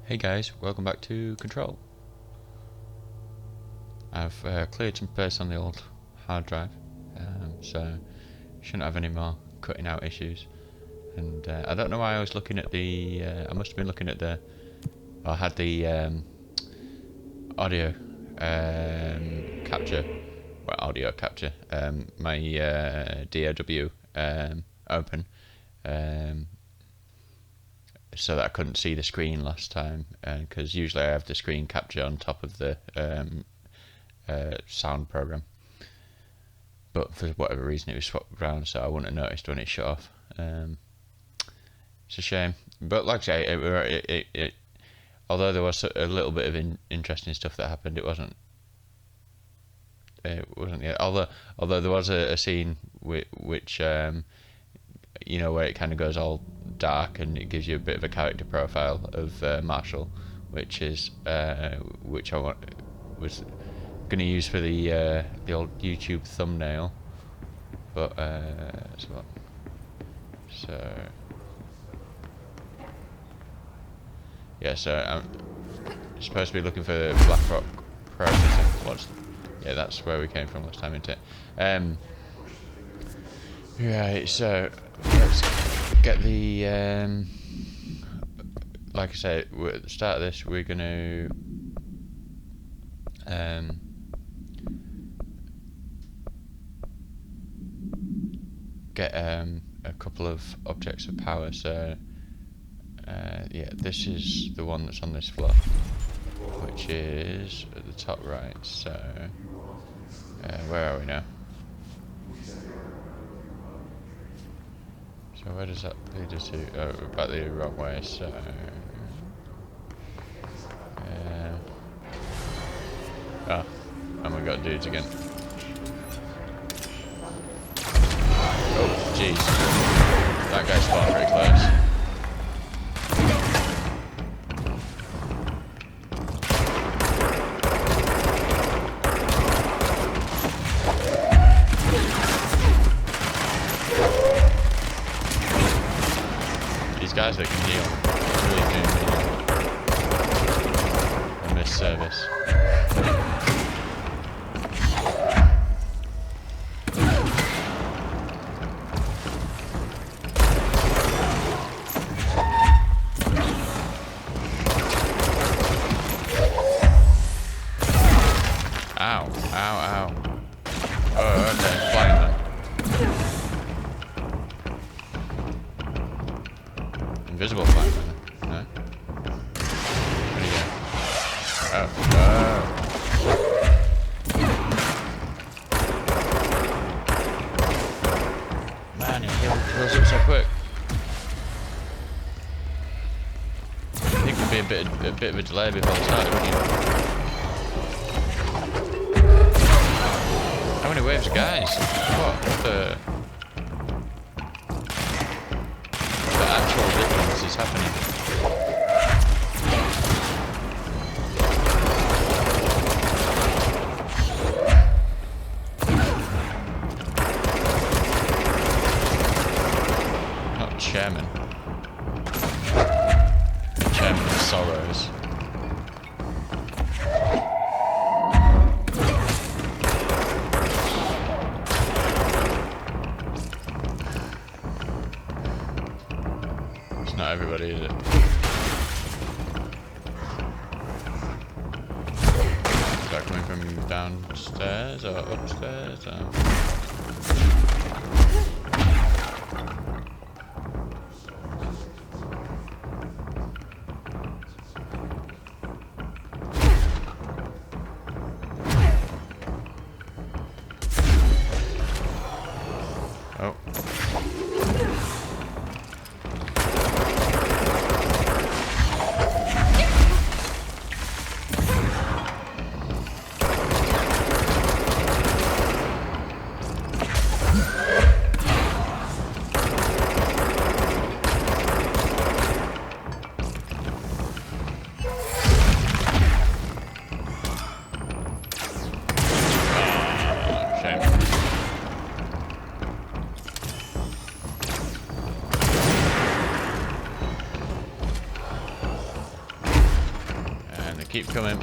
Hey guys, welcome back to Control. I've cleared some space on the old hard drive, so shouldn't have any more cutting out issues. And I don't know why I was looking at the. I must have been looking at the. I had the audio capture, well, audio capture. My DAW open. So that I couldn't see the screen last time, because usually I have the screen capture on top of the sound program, but for whatever reason it was swapped around, so I wouldn't have noticed when it shut off. It's a shame, but like I say, although there was a little bit of interesting stuff that happened, it wasn't yet. Although there was a scene which you know, where it kind of goes all dark and it gives you a bit of a character profile of Marshall, which is which I was going to use for the old YouTube thumbnail, but so yeah, so I'm supposed to be looking for the Black Rock processing. Yeah, that's where we came from last time, isn't it? Right, so let's get the like I say, at the start of this we're going to get a couple of objects of power. So yeah, this is the one that's on this floor, which is at the top right. So where are we now? So where does that lead us to? Oh, we're back the wrong way, so and we got dudes again. Oh jeez, that guy spawned pretty close. These guys that can heal really do me a misservice. Ow, ow, ow. Oh, okay, flying then. Invisible flying then. No? Where'd he go? Oh, no. Man, he heals up so quick. I think there'd be a bit of a delay before the start, wouldn't you? How many waves, guys? What the actual difference is happening? Not chairman. Chairman of Sorrows. Not everybody, is it? Is that coming from downstairs or upstairs? Oh. Keep coming.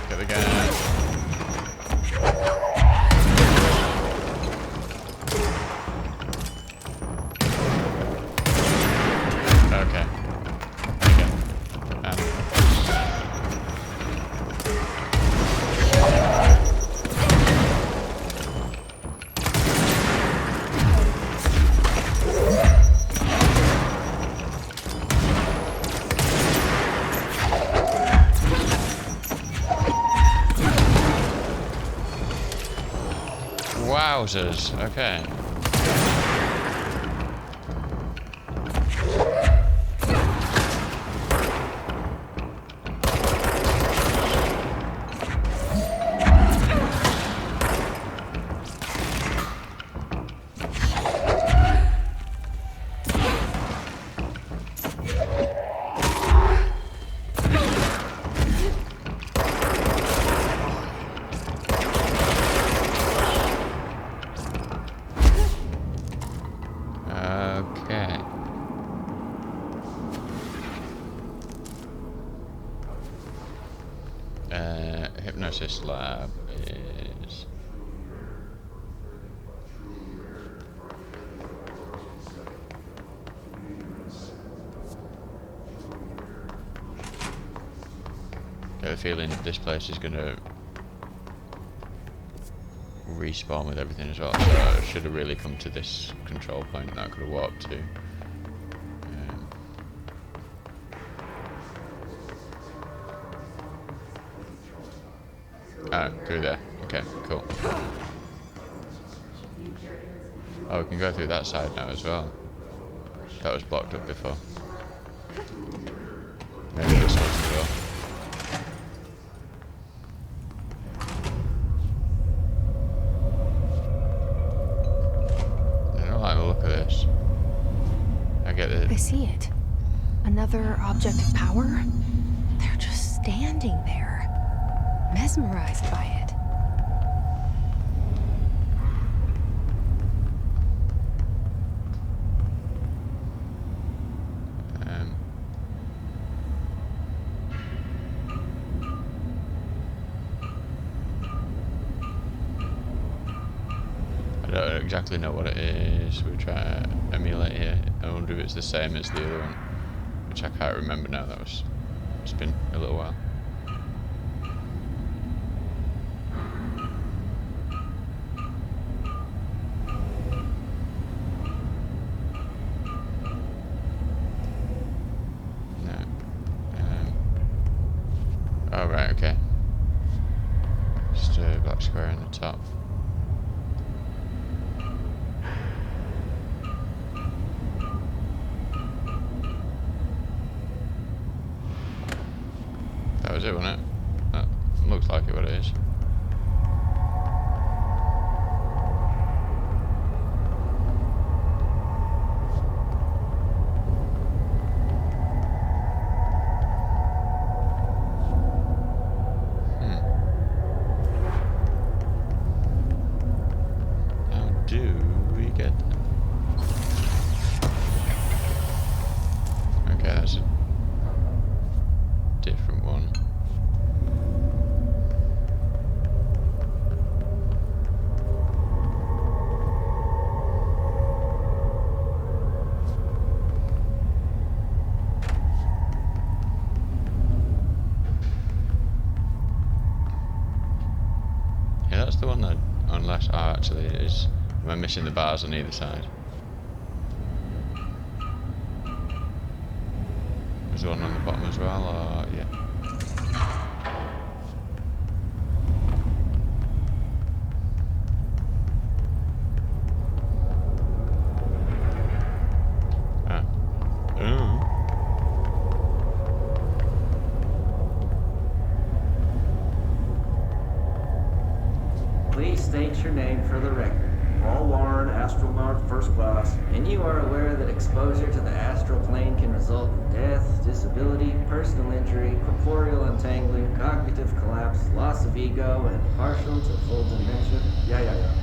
Get the gun. Okay. There you go. Wowzers. Okay. Hypnosis lab is... Get the feeling that this place is gonna respawn with everything as well, so I should have really come to this control point that I could have walked to. Through there. Okay, cool. Oh, we can go through that side now as well. That was blocked up before. Maybe this one as well. I don't like the look of this. I get it. I see it. Another object of power? They're just standing there, mesmerized by it. I don't exactly know what it is. We're trying to emulate here. I wonder if it's the same as the other one, which I can't remember now. It's been a little while. Oh, right, okay. Just a black square in the top. That was it, wasn't it? That looks like it, what it is. That's the one that, unless, oh, actually it is. Am I missing the bars on either side? There's one on the bottom as well, or, yeah. Please state your name for the record. Paul Warren, astronaut, first class. And you are aware that exposure to the astral plane can result in death, disability, personal injury, corporeal untangling, cognitive collapse, loss of ego, and partial to full dementia? Yeah.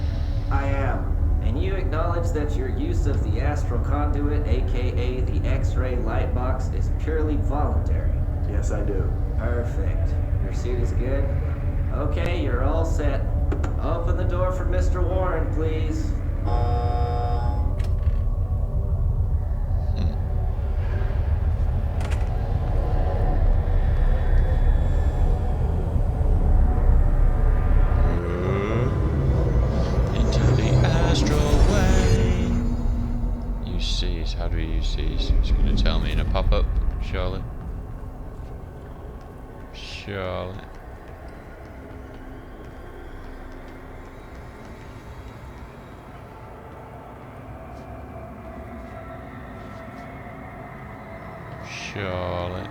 I am. And you acknowledge acknowledge that your use of the astral conduit, aka the X-ray light box, is purely voluntary? Yes, I do. Perfect. Your suit is good? Okay, you're all set. Open the door for Mr. Warren, please. Into the astral plane. Use these. How do we use these? It's going to tell me in a pop-up, surely. Surely. Surely.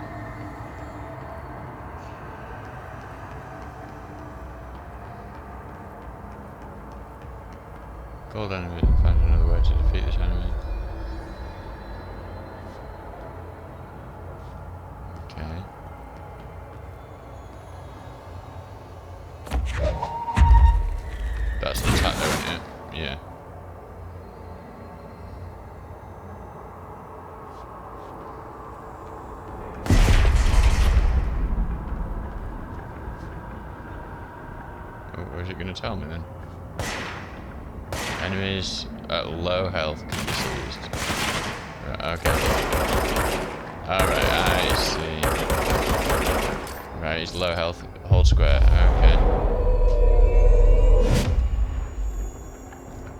Gold enemy, find another way to defeat this enemy. Okay. That's the attack though, isn't it? Yeah. Oh, where's it going to tell me then? Enemies at low health can be seized. Right, okay. Alright, I see. Right, he's low health, hold square, okay.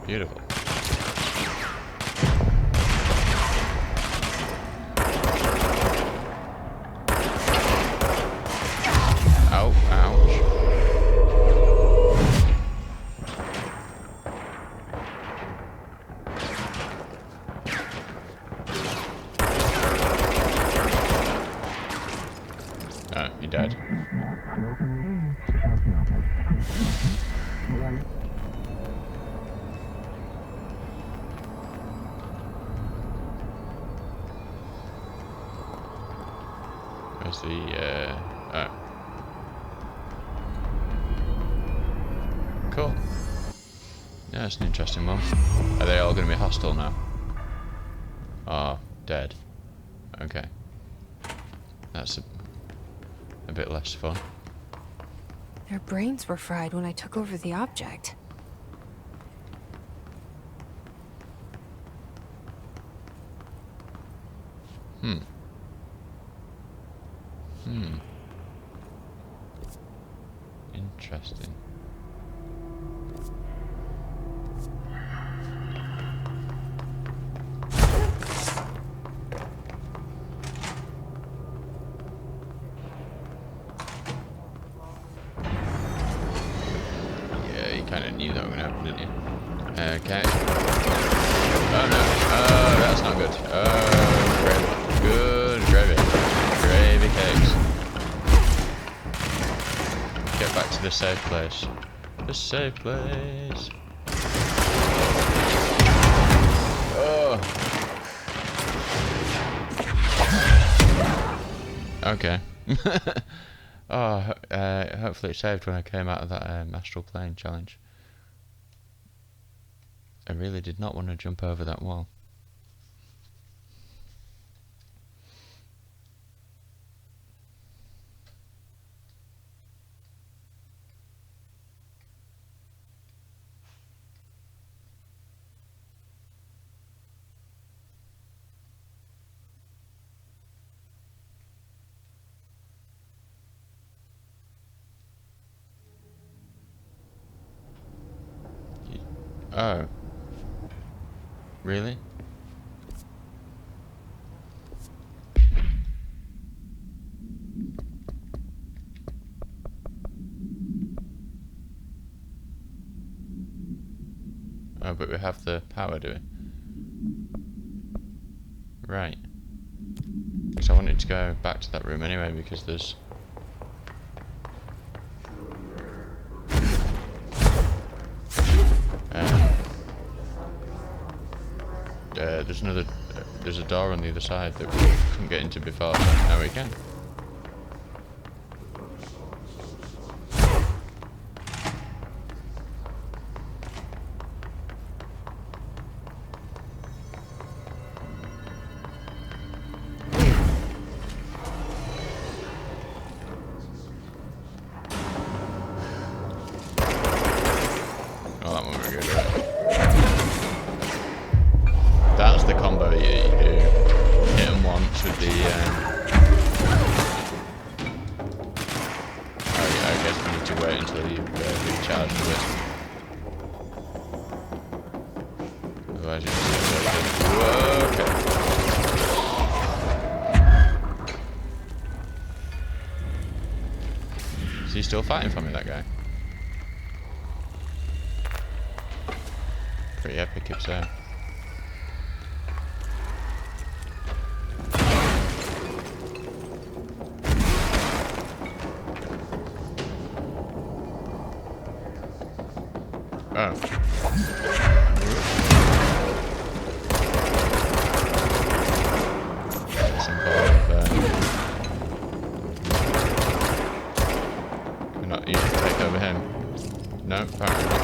Beautiful. Ow, ouch. Oh, he died. Where's the, oh. Cool. Yeah, that's an interesting one. Are they all going to be hostile now? Oh, dead. Okay. That's a bit less fun. Their brains were fried when I took over the object. Interesting. Yeah, you kind of knew that was going to happen, didn't you? Okay. Oh no. Oh, that's not good. Oh, gravy. Good gravy. Gravy cakes. Get back to the safe place. The safe place. Oh. Okay. Oh, hopefully it saved when I came out of that astral plane challenge. I really did not want to jump over that wall. Oh. Really? Oh, but we have the power, do we? Right. Because I wanted to go back to that room anyway, because there's... there's a door on the other side that we couldn't get into before, but now we can. Oh, that won't be good, right? That's the combo you do. Hit him once with the... I guess we need to wait until you recharge with it. Otherwise you just... Whoa, okay. Is he still fighting for me, that guy? Pretty epic if so. Oh. Some kind of, we're not easy to take over him. No, apparently not.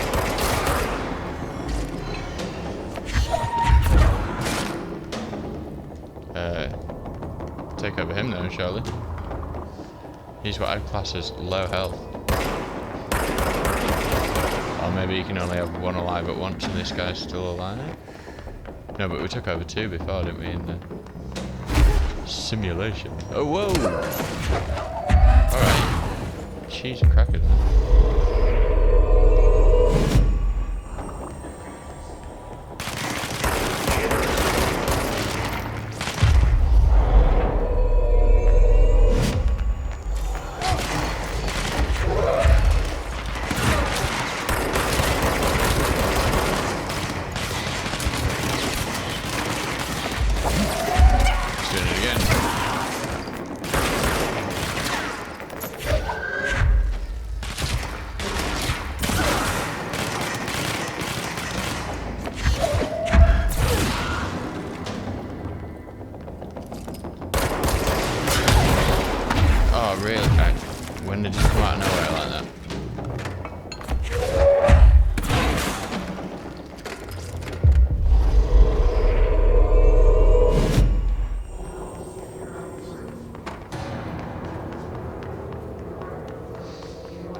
Take over him though, surely. He's what I'd class as low health. Or maybe you can only have one alive at once and this guy's still alive. No, but we took over two before, didn't we, in the simulation. Oh, whoa! Alright. Cheese and crackers then. Really? When did you come out of nowhere like that?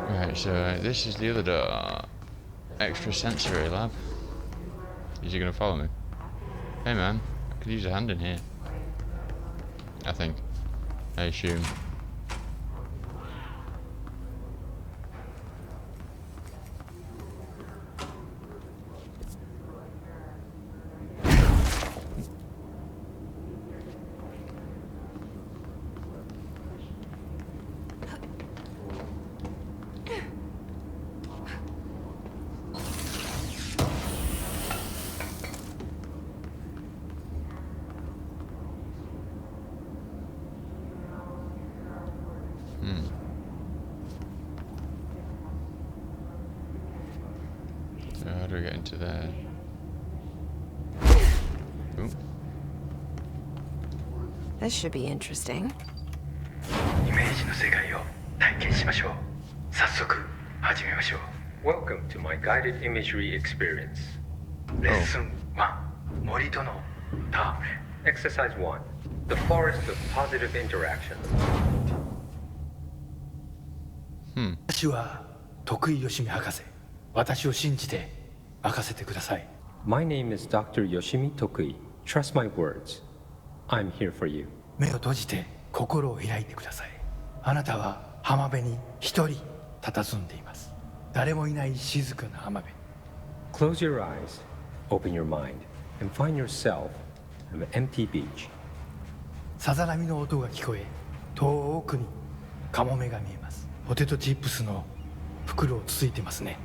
Right, so this is the other door. Extrasensory lab. Is he gonna follow me? Hey man, I could use a hand in here. I think. I assume. So how do we get into there? Ooh. This should be interesting. イメージの世界を体験しましょう。早速始めましょう。Welcome to my guided imagery experience. Lesson 1. 森との戯れ。Exercise 1. The forest of positive interaction. 私は徳井義美博士。私を信じて任せてください。My name is Dr. Yoshimi Tokui. Trust my words. I'm here for you. 目を閉じて心を開いてください。あなたは浜辺に一人佇んでいます。誰もいない静かな浜辺。Close your eyes, open your mind, and find yourself on an empty beach. さざ波の音が聞こえ、遠くにカモメが見えます。ポテトチップスの袋をつついてますね。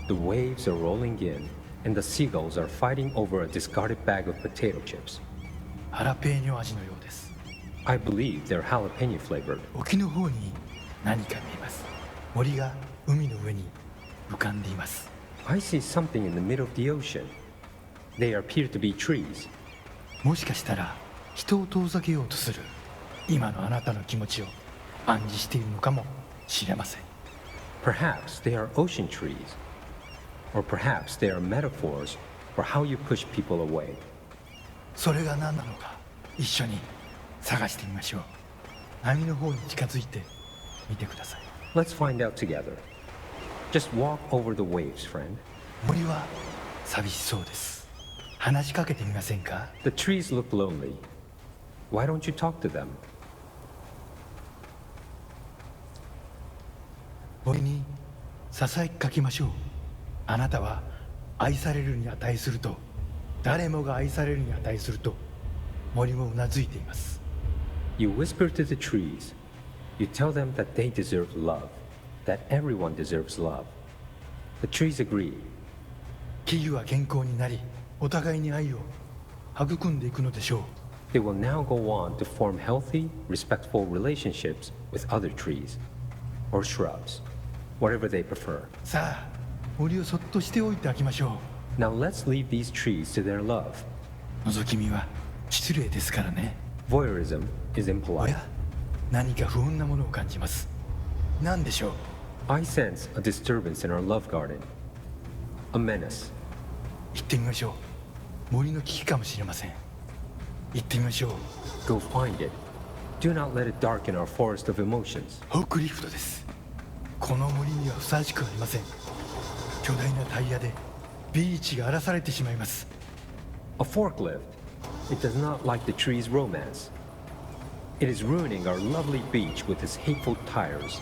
The waves are rolling in, and the seagulls are fighting over a discarded bag of potato chips. ハラペーニョ味のようです。I believe they're jalapeno flavored. 沖の方に何か見えます。森が海の上に浮かんでいます。I see something in the middle of the ocean. They appear to be trees. もしかしたら人を遠ざけようとする今のあなたの気持ちを暗示しているのかもしれません。 Perhaps they are ocean trees. Or perhaps they are metaphors for how you push people away. それが何なのか一緒に探してみましょう。波の方に近づいてみてください。 Let's find out together. Just walk over the waves, friend. 森は寂しそうです。話しかけてみませんか？ The trees look lonely. Why don't you talk to them? 森にささやきかけましょう。あなたは愛されるに値すると、誰もが愛されるに値すると、森もうなずいています。You whisper to the trees. You tell them that they deserve love, that everyone deserves love. The trees agree. 木々は健康になり、お互いに愛を育んでいくのでしょう。They will now go on to form healthy, respectful relationships with other trees or shrubs, whatever they prefer. さあ、森をそっとしておいてあげましょ Now let's leave these trees to their love. う。覗き見は失礼ですからね。 Voyeurism is お impolite. や、何か不穏なものを感じます。何でしょう。 I sense a disturbance in our love garden. A menace. 行ってみましょう。森の危機かもしれません。行ってみましょう。 Go find it. Do not let it darken our forest of emotions. フォークリフトです。この森にはふさわしくありません。巨大なタイヤでビーチが荒らされてしまいます。 A forklift. It does not like the tree's romance. It is ruining our lovely beach with its hateful tires.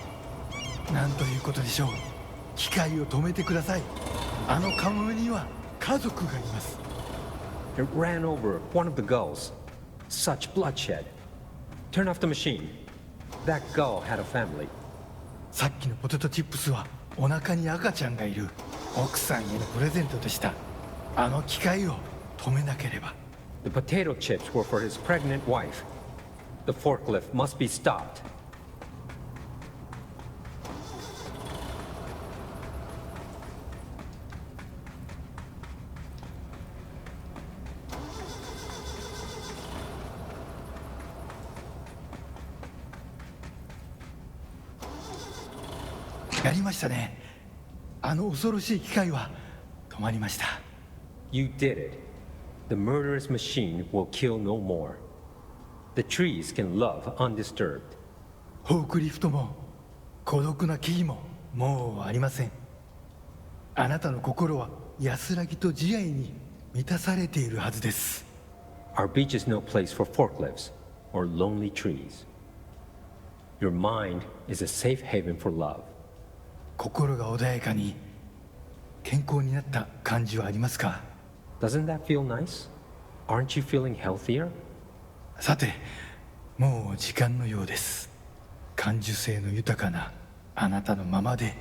なんということでしょう。機械を止めてください。あのカモメには家族がいます。 It ran over one of the gulls. Such bloodshed. Turn off the machine. That gull had a family. さっきのポテトチップスはお腹に赤ちゃんがいる奥さんへのプレゼントでした。あの機械を止めなければ。 The potato chips were for his pregnant wife. The forklift must be stopped. やりましたね。あの恐ろしい機械は止まりました。 You did it. The murderous machine will kill no more. The trees can love undisturbed. フォークリフトも孤独な木々ももうありません。あなたの心は安らぎと慈愛に満たされているはずです。 Our beach is no place for forklifts or lonely trees. Your mind is a safe haven for love. 心が穏やかに健康になった感じはありますか？ Doesn't that feel nice? Aren't you feeling healthier? さて、もう時間のようです。感受性の豊かなあなたのままで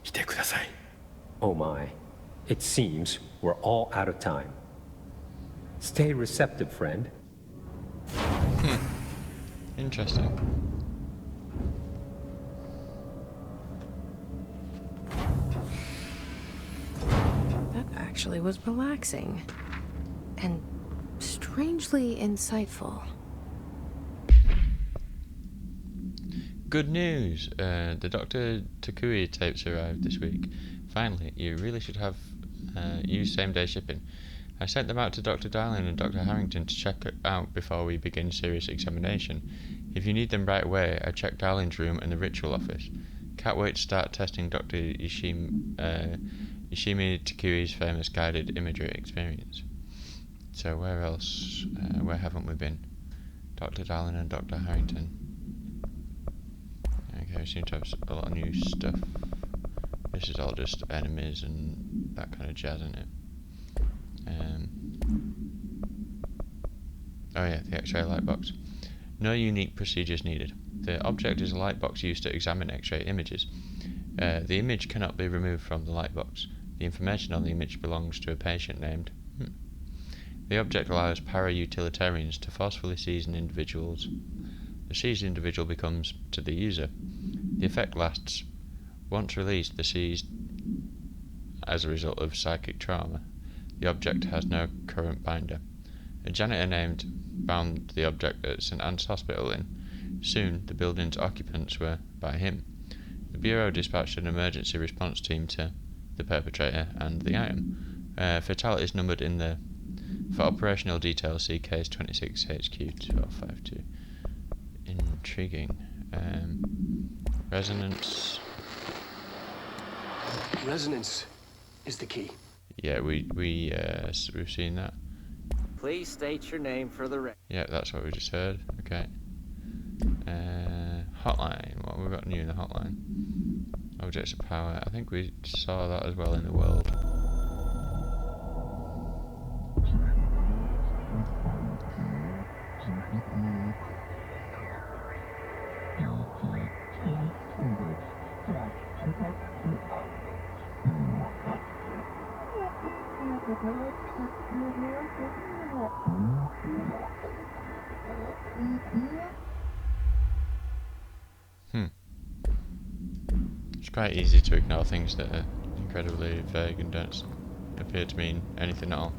いてください。 Oh my. It seems we're all out of time. Stay receptive, friend. Interesting. That actually was relaxing. And strangely insightful. Good news! The Dr. Takui tapes arrived this week. Finally, you really should have used same-day shipping. I sent them out to Dr. Darling and Dr. Harrington to check it out before we begin serious examination. If you need them right away, I checked Darling's room and the ritual office. Can't wait to start testing Dr. Yoshimi Takui's famous guided imagery experience. So where else? Where haven't we been? Dr. Darling and Dr. Harrington. Okay, we seem to have a lot of new stuff. This is all just enemies and that kind of jazz, isn't it? Oh yeah, the X-ray light box. No unique procedures needed. The object is a light box used to examine X-ray images. The image cannot be removed from the light box. The information on the image belongs to a patient named... The object allows para-utilitarians to forcefully seize an individual's... The seized individual becomes to the user. The effect lasts. Once released, the seized as a result of psychic trauma. The object has no current binder. A janitor named found the object at St Anne's Hospital soon the building's occupants were by him. The Bureau dispatched an emergency response team to the perpetrator and the item. Fatalities numbered in the... For operational details, see case 26 HQ 1252. Intriguing. Resonance. Resonance is the key. Yeah, we've seen that. Please state your name for the record. Yeah, that's what we just heard. Okay. Hotline. What have we got new in the hotline? Objects of power. I think we saw that as well in the world. It's quite easy to ignore things that are incredibly vague and don't appear to mean anything at all.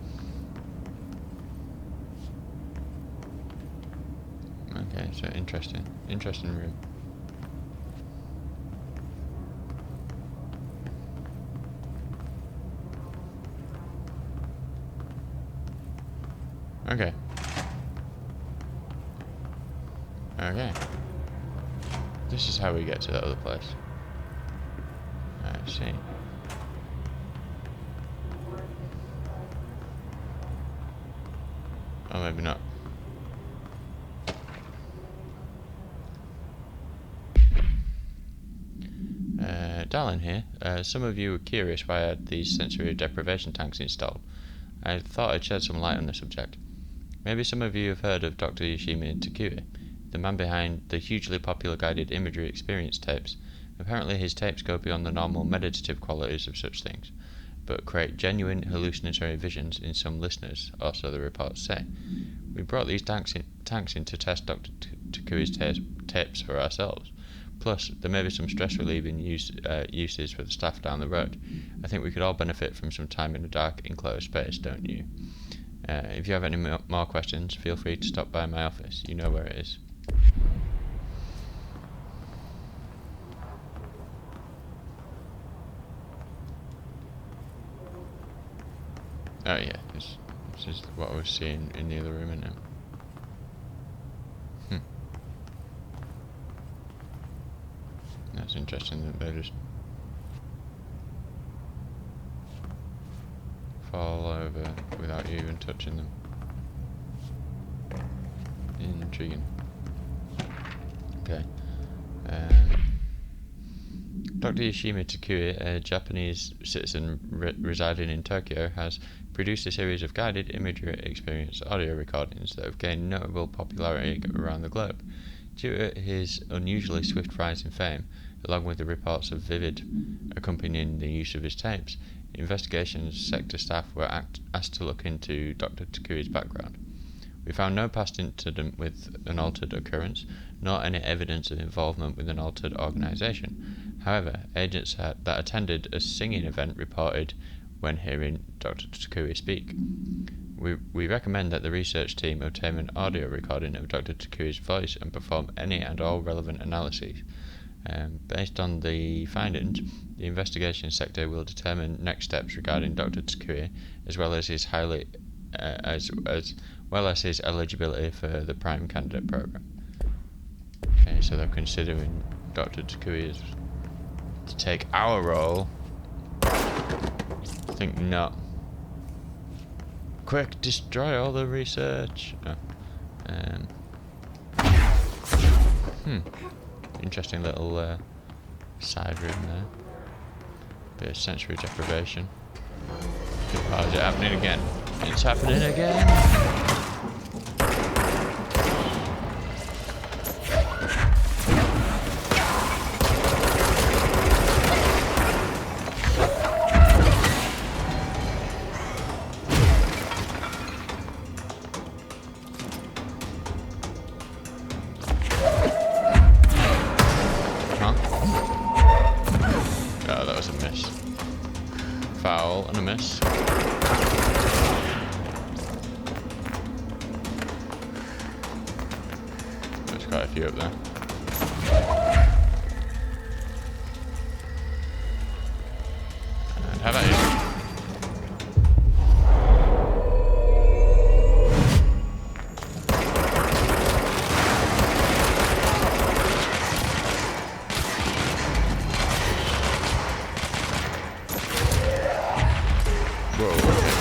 Okay, so interesting room. Okay. Okay. This is how we get to that other place. I see. Oh, maybe not. Darlin here. Some of you were curious why I had these sensory deprivation tanks installed. I thought I'd shed some light on the subject. Maybe some of you have heard of Dr. Yoshimi Takui, the man behind the hugely popular guided imagery experience tapes. Apparently his tapes go beyond the normal meditative qualities of such things, but create genuine hallucinatory visions in some listeners, or so the reports say. We brought these tanks in to test Dr. Takui's tapes for ourselves. Plus, there may be some stress-relieving uses for the staff down the road. I think we could all benefit from some time in a dark, enclosed space, don't you? If you have any more questions, feel free to stop by my office. You know where it is. Oh yeah, this is what I was seeing in the other room, isn't it? That's interesting that they just fall over without you even touching them. Intriguing. Okay. Dr. Yoshimi Takui, a Japanese citizen residing in Tokyo, has produced a series of guided imagery experience audio recordings that have gained notable popularity around the globe. Due to his unusually swift rise in fame, along with the reports of Vivid accompanying the use of his tapes, investigations sector staff were asked to look into Dr. Takui's background. We found no past incident with an altered occurrence, nor any evidence of involvement with an altered organisation. However, agents that attended a singing event reported when hearing Dr. Takui speak. We recommend that the research team obtain an audio recording of Dr. Takui's voice and perform any and all relevant analyses. Based on the findings, the investigation sector will determine next steps regarding Dr. Takui, as well as his his eligibility for the Prime Candidate Program. Okay, so they're considering Dr. Takui to take our role. I think not. Quick, destroy all the research. Interesting little side room there. Bit of sensory deprivation. Oh, is it happening again? It's happening again! Foul and a miss. There's quite a few up there. And how about you? Whoa, okay.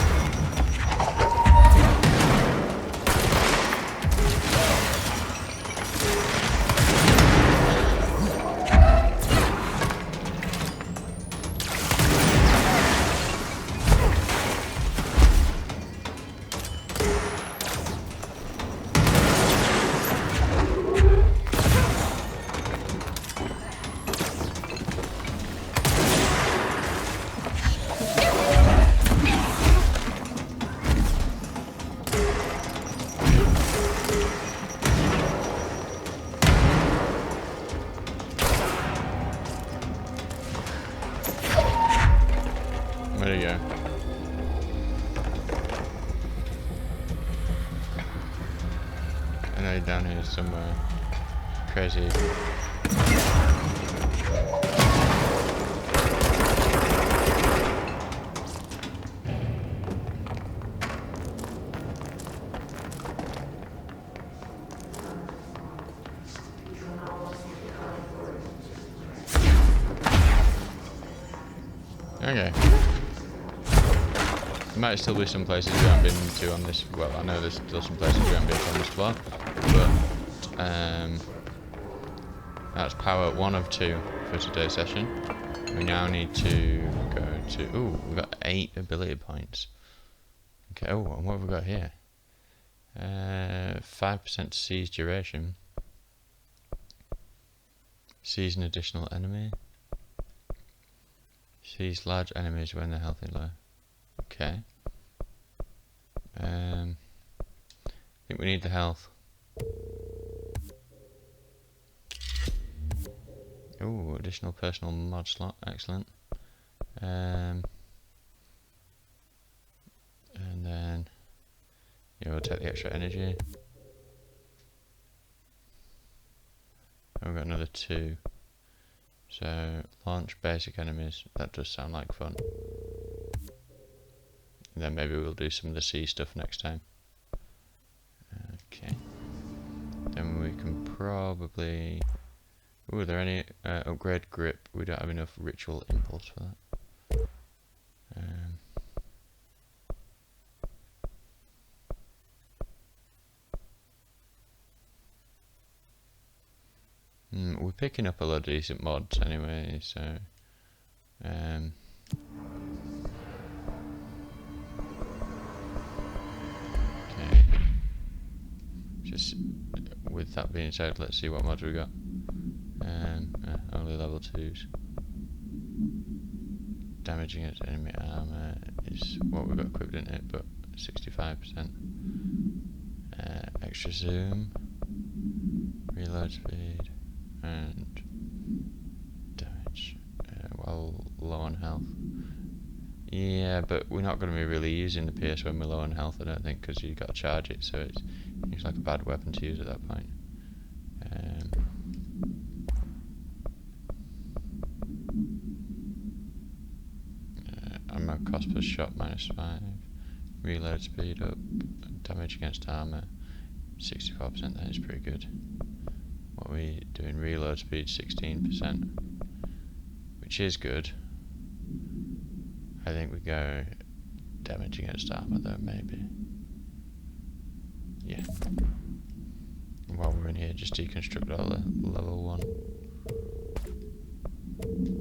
Where'd he go? I know he's down here somewhere. Crazy. Okay. There might still be some places we haven't been to on this. Well, I know there's still some places we haven't been to on this floor, but that's power 1 of 2 for today's session. We now need to go to. Ooh, we've got 8 ability points. Okay. Oh, and what have we got here? 5% seize duration. Seize an additional enemy. Seize large enemies when they're healthy low. Okay. I think we need the health. Ooh, additional personal mod slot. Excellent. And then we'll take the extra energy. And we've got another 2. So launch basic enemies. That does sound like fun. And then maybe we'll do some of the sea stuff next time. Okay. Then we can probably. Ooh, are there any upgrade grip? We don't have enough ritual impulse for that. We're picking up a lot of decent mods anyway, so okay. Just with that being said, let's see what mods we got. Only level 2s. Damaging its enemy armor is what we've got equipped in it, but 65%. Extra zoom, reload speed, and damage while low on health. Yeah, but we're not going to be really using the PS when we're low on health, I don't think, because you've got to charge it, so it's like a bad weapon to use at that point. Ammo cost per shot -5, reload speed up, damage against armor 64%. That is pretty good. What are we doing? Reload speed 16%, which is good. I think we go damage against armor though, maybe. Yeah. While we're in here, just deconstruct all the level 1.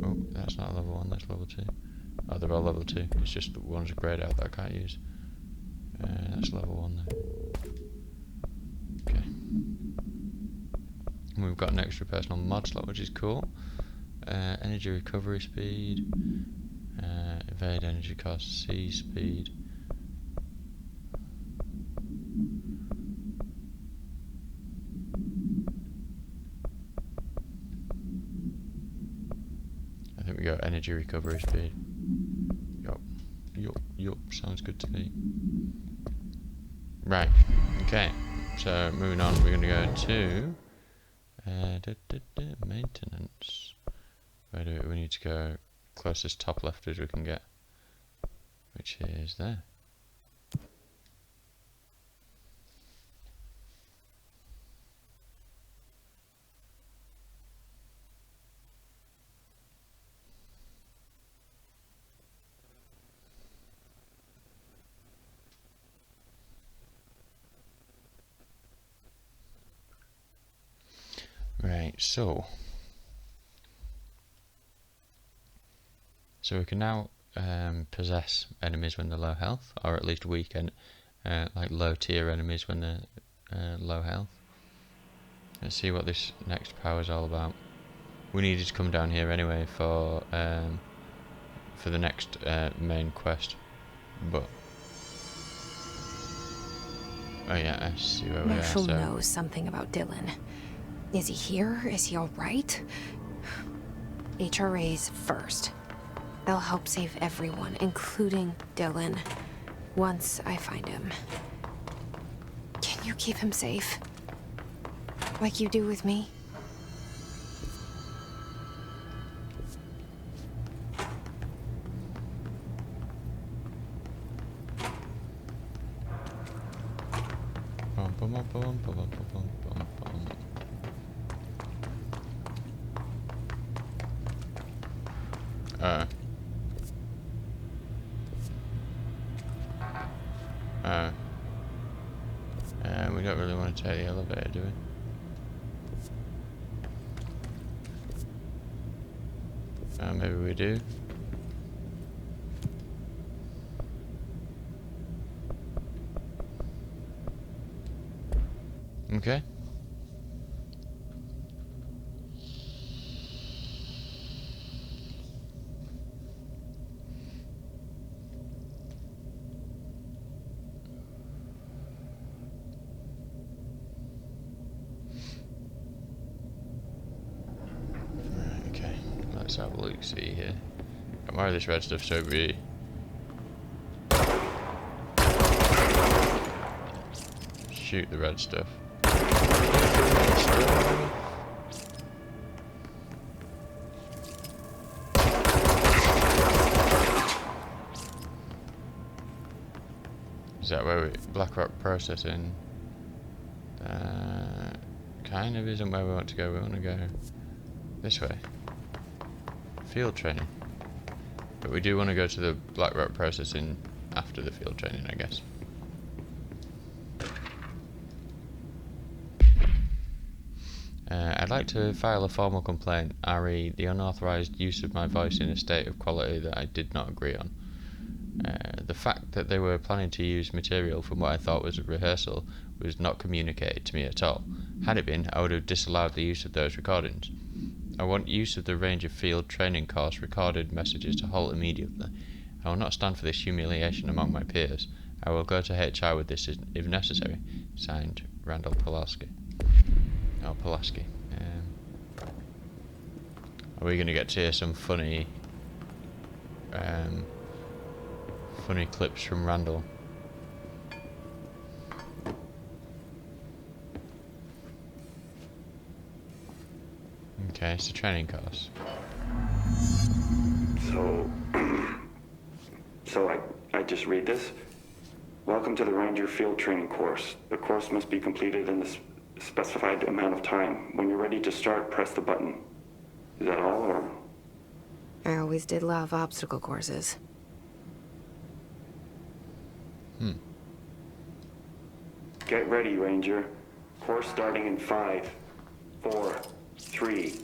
Oh, that's not level 1, that's level 2. Oh, they're all level 2. It's just the one's grayed out that I can't use. That's level 1 there. Okay. And we've got an extra personal mod slot, which is cool. Energy recovery speed. Evade energy cost. C speed. I think we go energy recovery speed. Yup, sounds good to me. Right, okay. So moving on, we're going to go to maintenance. Where do we need to go? Closest top left as we can get, which is there. So we can now possess enemies when they're low health, or at least weaken like low tier enemies when they're low health. Let's see what this next power is all about. We needed to come down here anyway for the next main quest, but oh yeah, I see where we are. Marshall So knows something about Dylan. Is he here? Is he alright? HRAs first. They'll help save everyone, including Dylan, once I find him. Can you keep him safe? Like you do with me? bum, bum, bum, bum, bum, bum, bum, bum, bum. We don't really want to take the elevator, do we? Maybe we do. Okay. Let's have a look, see here. Got more of this red stuff, so we shoot the red stuff. Is that where we Black Rock processing? Kind of isn't where we want to go. We want to go this way. Field training. But we do want to go to the Black Rock processing after the field training, I guess. I'd like to file a formal complaint, re the unauthorized use of my voice in a state of quality that I did not agree on. The fact that they were planning to use material from what I thought was a rehearsal was not communicated to me at all. Had it been, I would have disallowed the use of those recordings. I want use of the range of field training course recorded messages to halt immediately. I will not stand for this humiliation among my peers. I will go to HR with this if necessary. Signed, Randall Pulaski. Oh, Pulaski. Are we going to get to hear some funny clips from Randall? Okay, it's a training course. So I just read this. Welcome to the Ranger Field Training course. The course must be completed in the specified amount of time. When you're ready to start, press the button. Is that all, or? I always did love obstacle courses. Get ready, Ranger. Course starting in 5, 4, 3,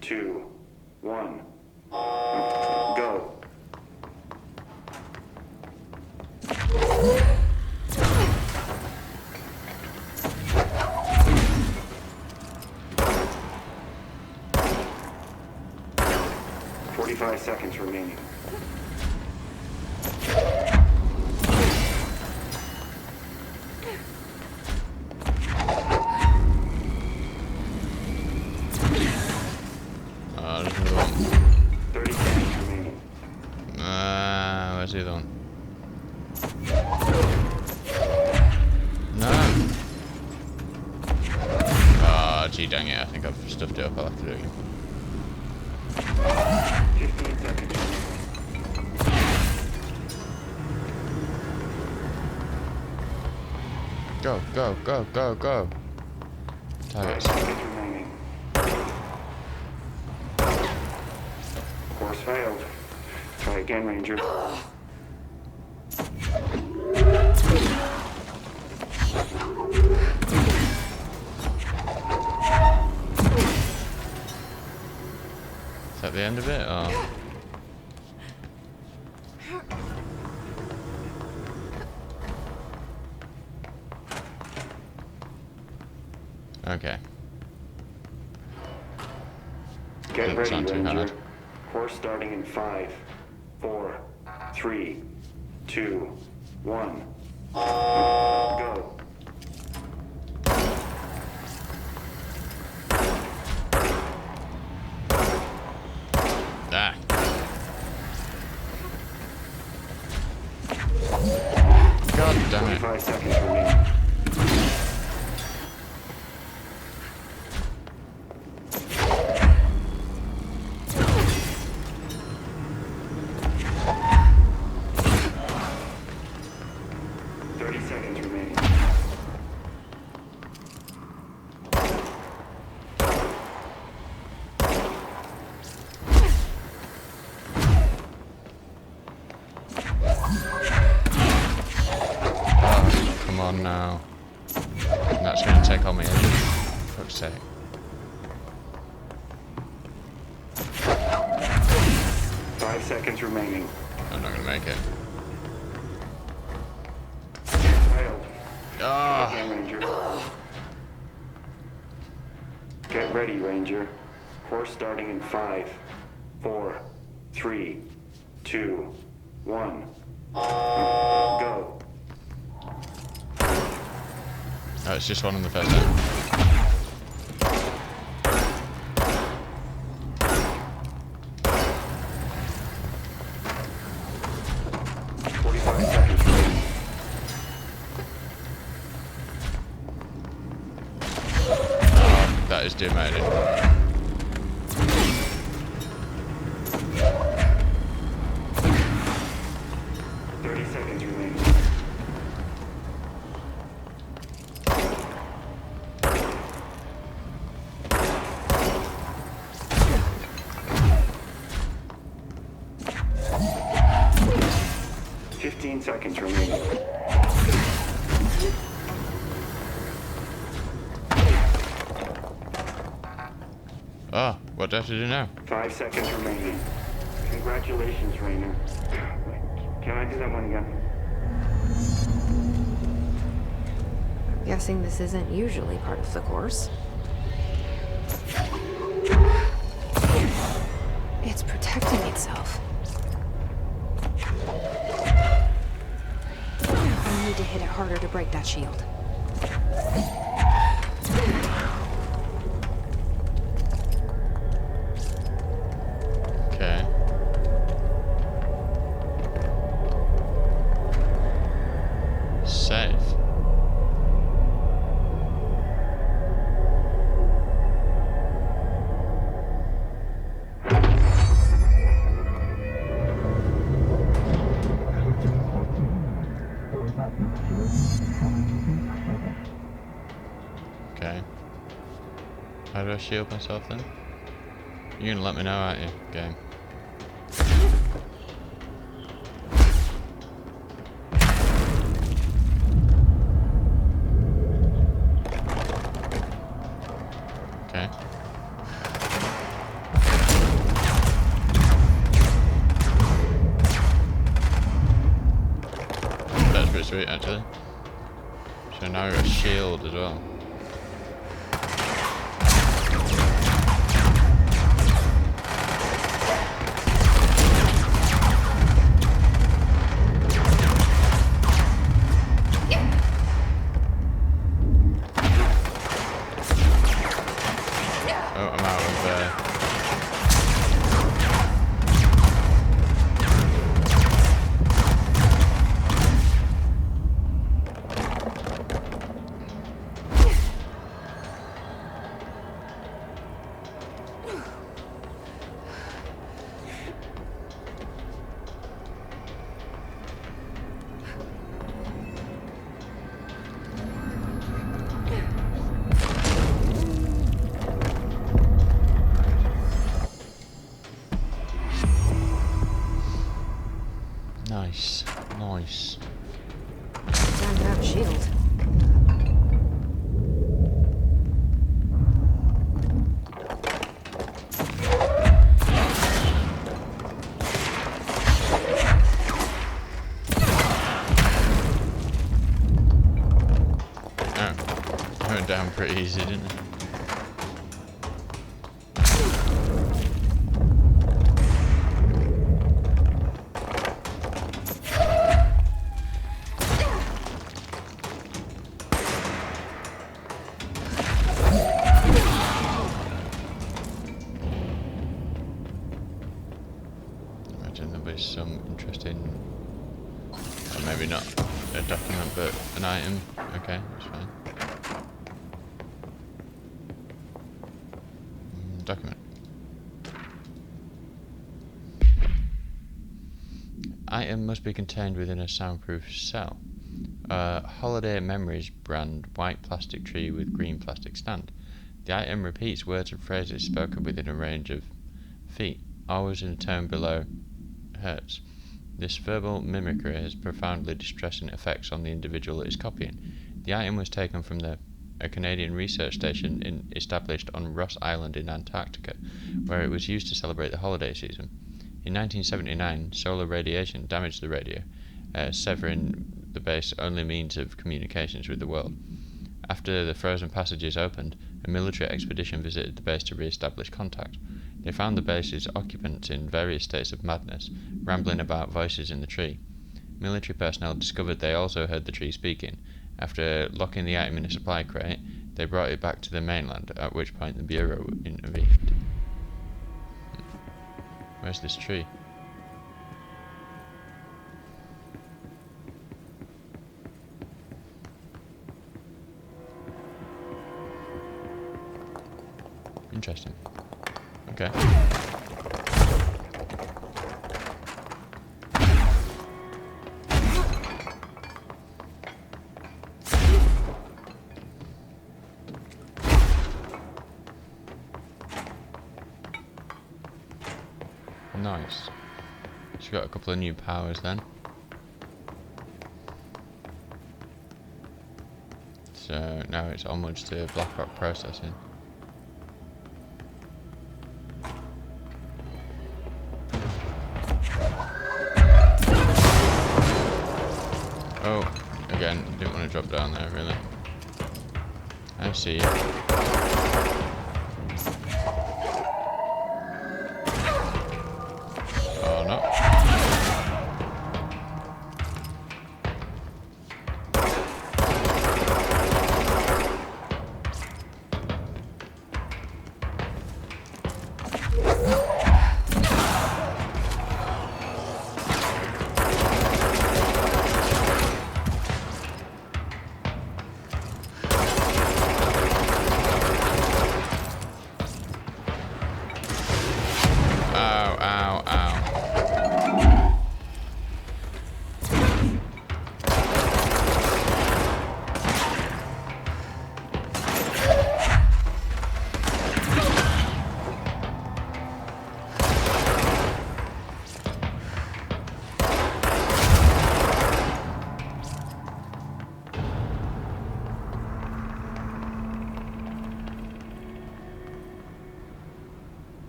2, 1. Go. Seconds remaining. There's another one. 30 seconds remaining. Where's the other one? No. Oh, gee dang it, I think I've stuffed it up. I'll have to do it again. 15 seconds. Go, go, go, go, go. Targets. 5 seconds remaining. Course failed. Try again, Ranger. the end of it, or? Okay. Get Doesn't ready, sound too Ranger. hard. Course starting in 5, 4, 3, 2, 1. Go. Ah. God damn it. 25 seconds remaining. Come on now. And that's going to take all my energy. For fuck's sake. Five seconds remaining. I'm not going to make it. Failed. Ah. Again, Ranger. Get ready, Ranger. Course starting in 5, 4, 3, 2, 1. Go. Oh, it's just one on the first time. That is demoted. Seconds remaining. Oh, what do I have to do now? 5 seconds remaining. Congratulations, Rainer. Wait, can I do that one again? Guessing this isn't usually part of the course. It's protecting itself. I need to hit it harder to break that shield. Okay. Save. Okay. How do I shield myself then? You're gonna let me know, aren't you, game? Okay. That's pretty sweet, actually. So now we've got a shield as well. Oh, I'm out of Nice. Nice. Time to have a shield. down pretty easy, didn't it? Imagine there'll be some interesting, or maybe not a document, but an item. Okay, that's fine. Document. Item must be contained within a soundproof cell. Holiday Memories brand white plastic tree with green plastic stand. The item repeats words and phrases spoken within a range of feet, always in a tone below hertz. This verbal mimicry has profoundly distressing effects on the individual it is copying. The item was taken from a Canadian research station established on Ross Island in Antarctica, where it was used to celebrate the holiday season. In 1979, solar radiation damaged the radio, severing the base's only means of communications with the world. After the frozen passages opened, a military expedition visited the base to re-establish contact. They found the base's occupants in various states of madness, rambling about voices in the tree. Military personnel discovered they also heard the tree speaking. After locking the item in a supply crate, they brought it back to the mainland, at which point the Bureau intervened. Where's this tree? Interesting. Okay. Nice. She's got a couple of new powers then. So now it's onwards to Blackrock processing. Oh, again, didn't want to drop down there really. I see you. Oh no. Ow, ow, ow.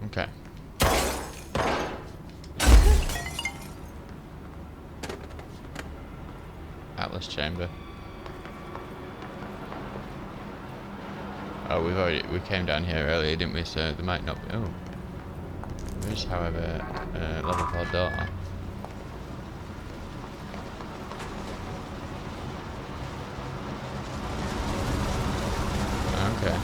Okay. Atlas chamber. Oh, we came down here earlier, didn't we? So there might not be. Oh, there is, however, a level 4 door. Okay.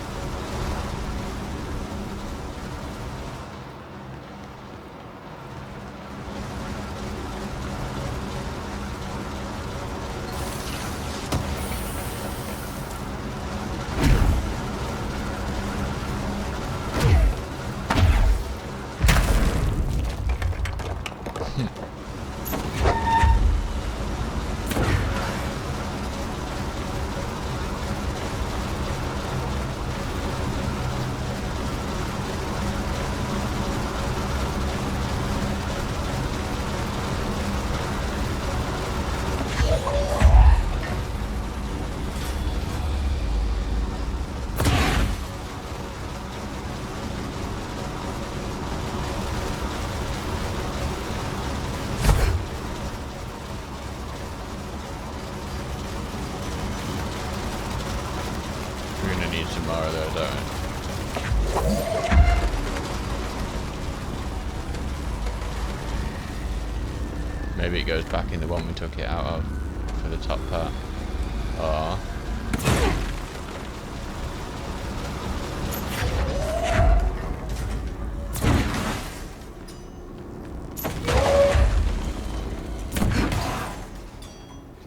need some more of those, don't we? Maybe it goes back in the one we took it out of for the top part. Or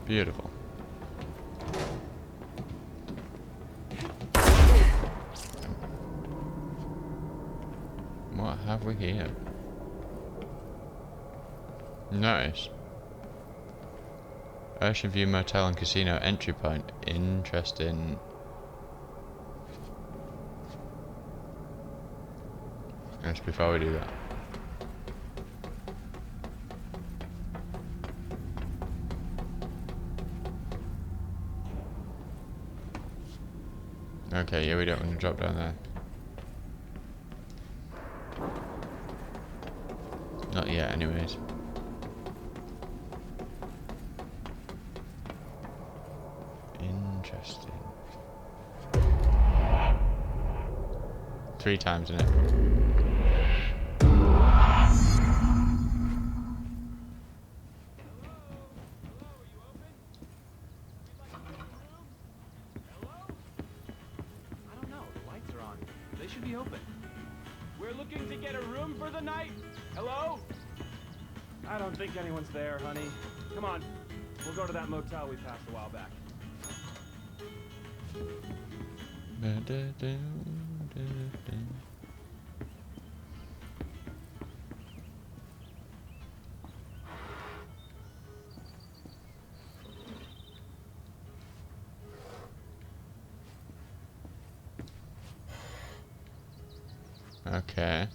beautiful. What have we here? Nice. Ocean View Motel and Casino entry point. Interesting. Just before we do that. Okay, yeah, we don't want to drop down there. Not yet, anyways. Interesting. 3 times, isn't it? Should be open. We're looking to get a room for the night. Hello? I don't think anyone's there, honey. Come on. We'll go to that motel we passed a while back. Okay.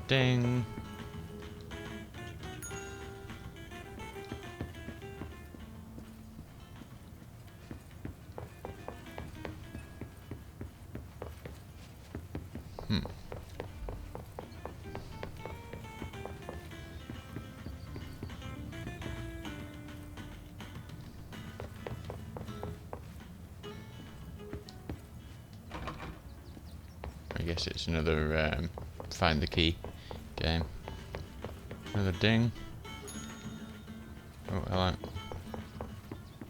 Ding. I guess it's another find the key game. Another ding. Oh, hello.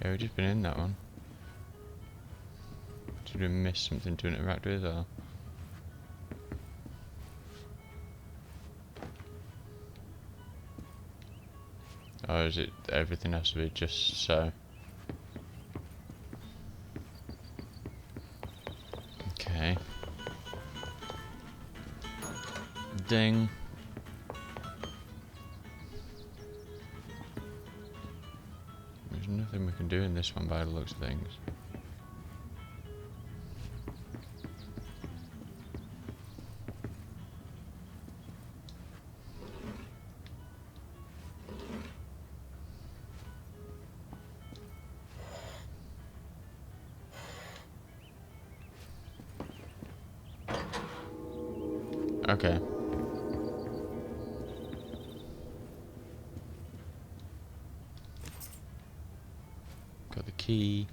Yeah, we've just been in that one. Did we miss something to interact with, or? Or is it everything has to be just so? Okay. Ding. There's nothing we can do in this one by the looks of things. Okay. Got the key.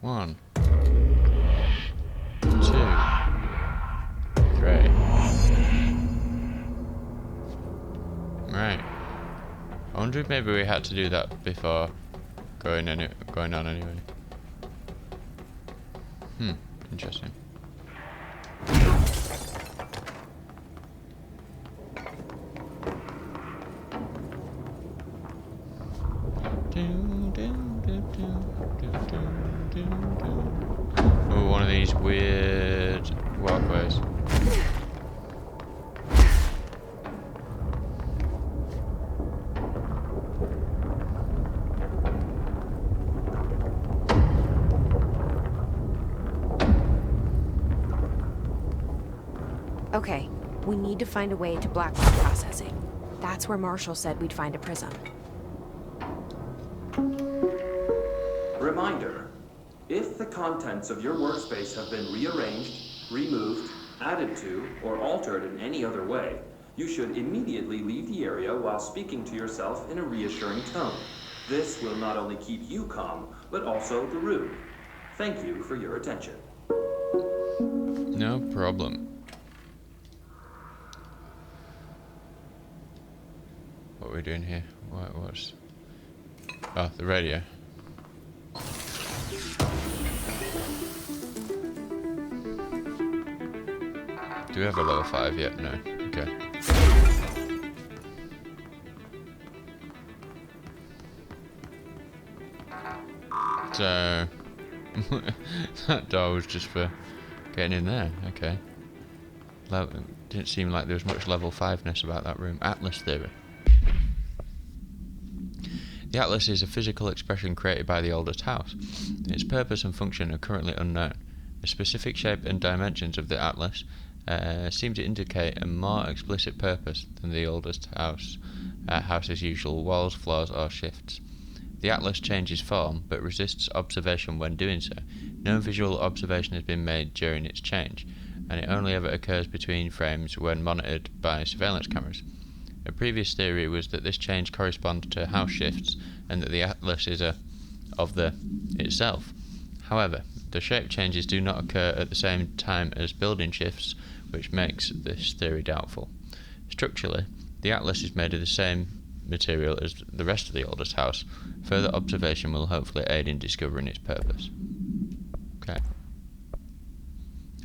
One. 2. 3. Right. I wonder if maybe we had to do that before going on anyway. Interesting. Oh, one of these weird walkways. Okay, we need to find a way to blackboard processing. That's where Marshall said we'd find a prism. Reminder, if the contents of your workspace have been rearranged, removed, added to, or altered in any other way, you should immediately leave the area while speaking to yourself in a reassuring tone. This will not only keep you calm, but also the room. Thank you for your attention. No problem. What are we doing here? What's... Oh, the radio. Do we have a level 5 yet? No. Okay. So... that door was just for getting in there. Okay. Didn't seem like there was much level 5-ness about that room. Atlas theory. The Atlas is a physical expression created by the oldest house. Its purpose and function are currently unknown. The specific shape and dimensions of the Atlas seem to indicate a more explicit purpose than the oldest house's usual walls, floors, or shifts. The Atlas changes form, but resists observation when doing so. No visual observation has been made during its change, and it only ever occurs between frames when monitored by surveillance cameras. A previous theory was that this change corresponded to house shifts, and that the Atlas is of the itself. However, the shape changes do not occur at the same time as building shifts, which makes this theory doubtful. Structurally, the Atlas is made of the same material as the rest of the oldest house. Further observation will hopefully aid in discovering its purpose. Okay.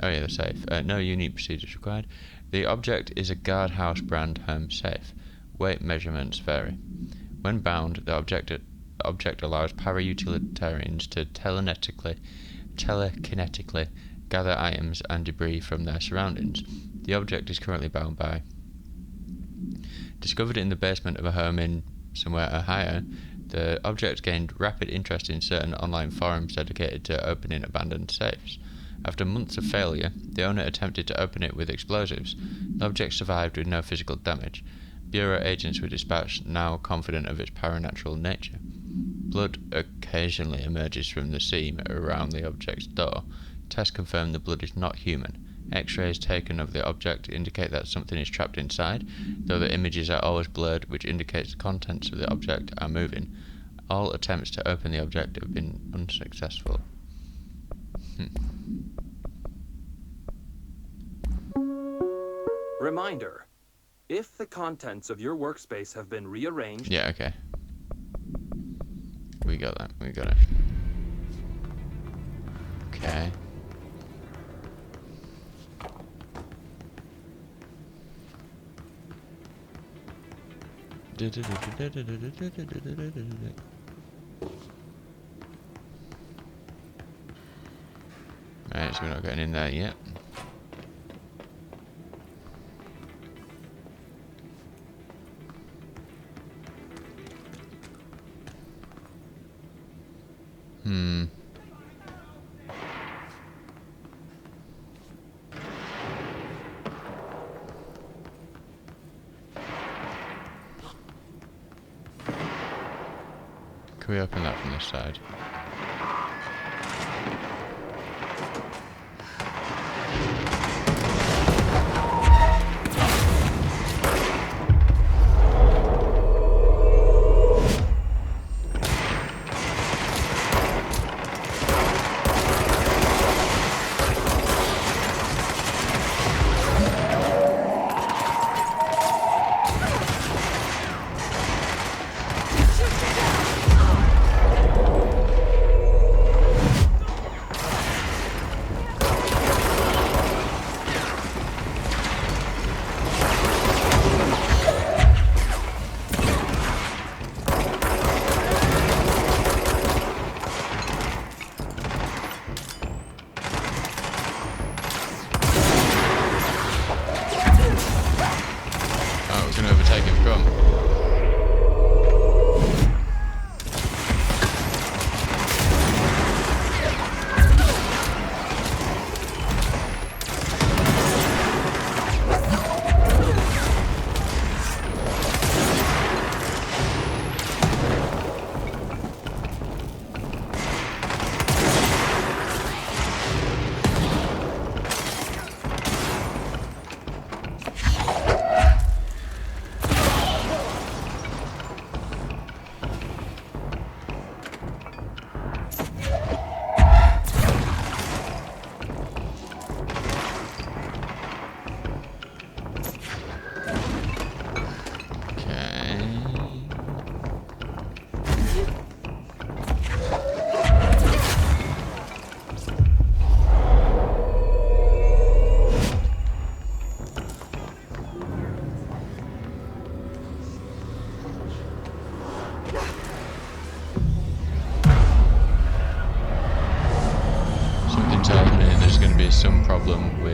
Oh yeah, the safe. No unique procedures required. The object is a guardhouse brand home safe. Weight measurements vary. When bound, the object allows para-utilitarians to telekinetically gather items and debris from their surroundings. The object is currently bound by... Discovered in the basement of a home in somewhere Ohio, the object gained rapid interest in certain online forums dedicated to opening abandoned safes. After months of failure, the owner attempted to open it with explosives. The object survived with no physical damage. Bureau agents were dispatched, now confident of its paranatural nature. Blood occasionally emerges from the seam around the object's door. Tests confirm the blood is not human. X-rays taken of the object indicate that something is trapped inside, though the images are always blurred, which indicates the contents of the object are moving. All attempts to open the object have been unsuccessful. Reminder, if the contents of your workspace have been rearranged... Yeah, okay. We got that. We got it. Okay. Right, so we're not getting in there yet. Can we open that from this side?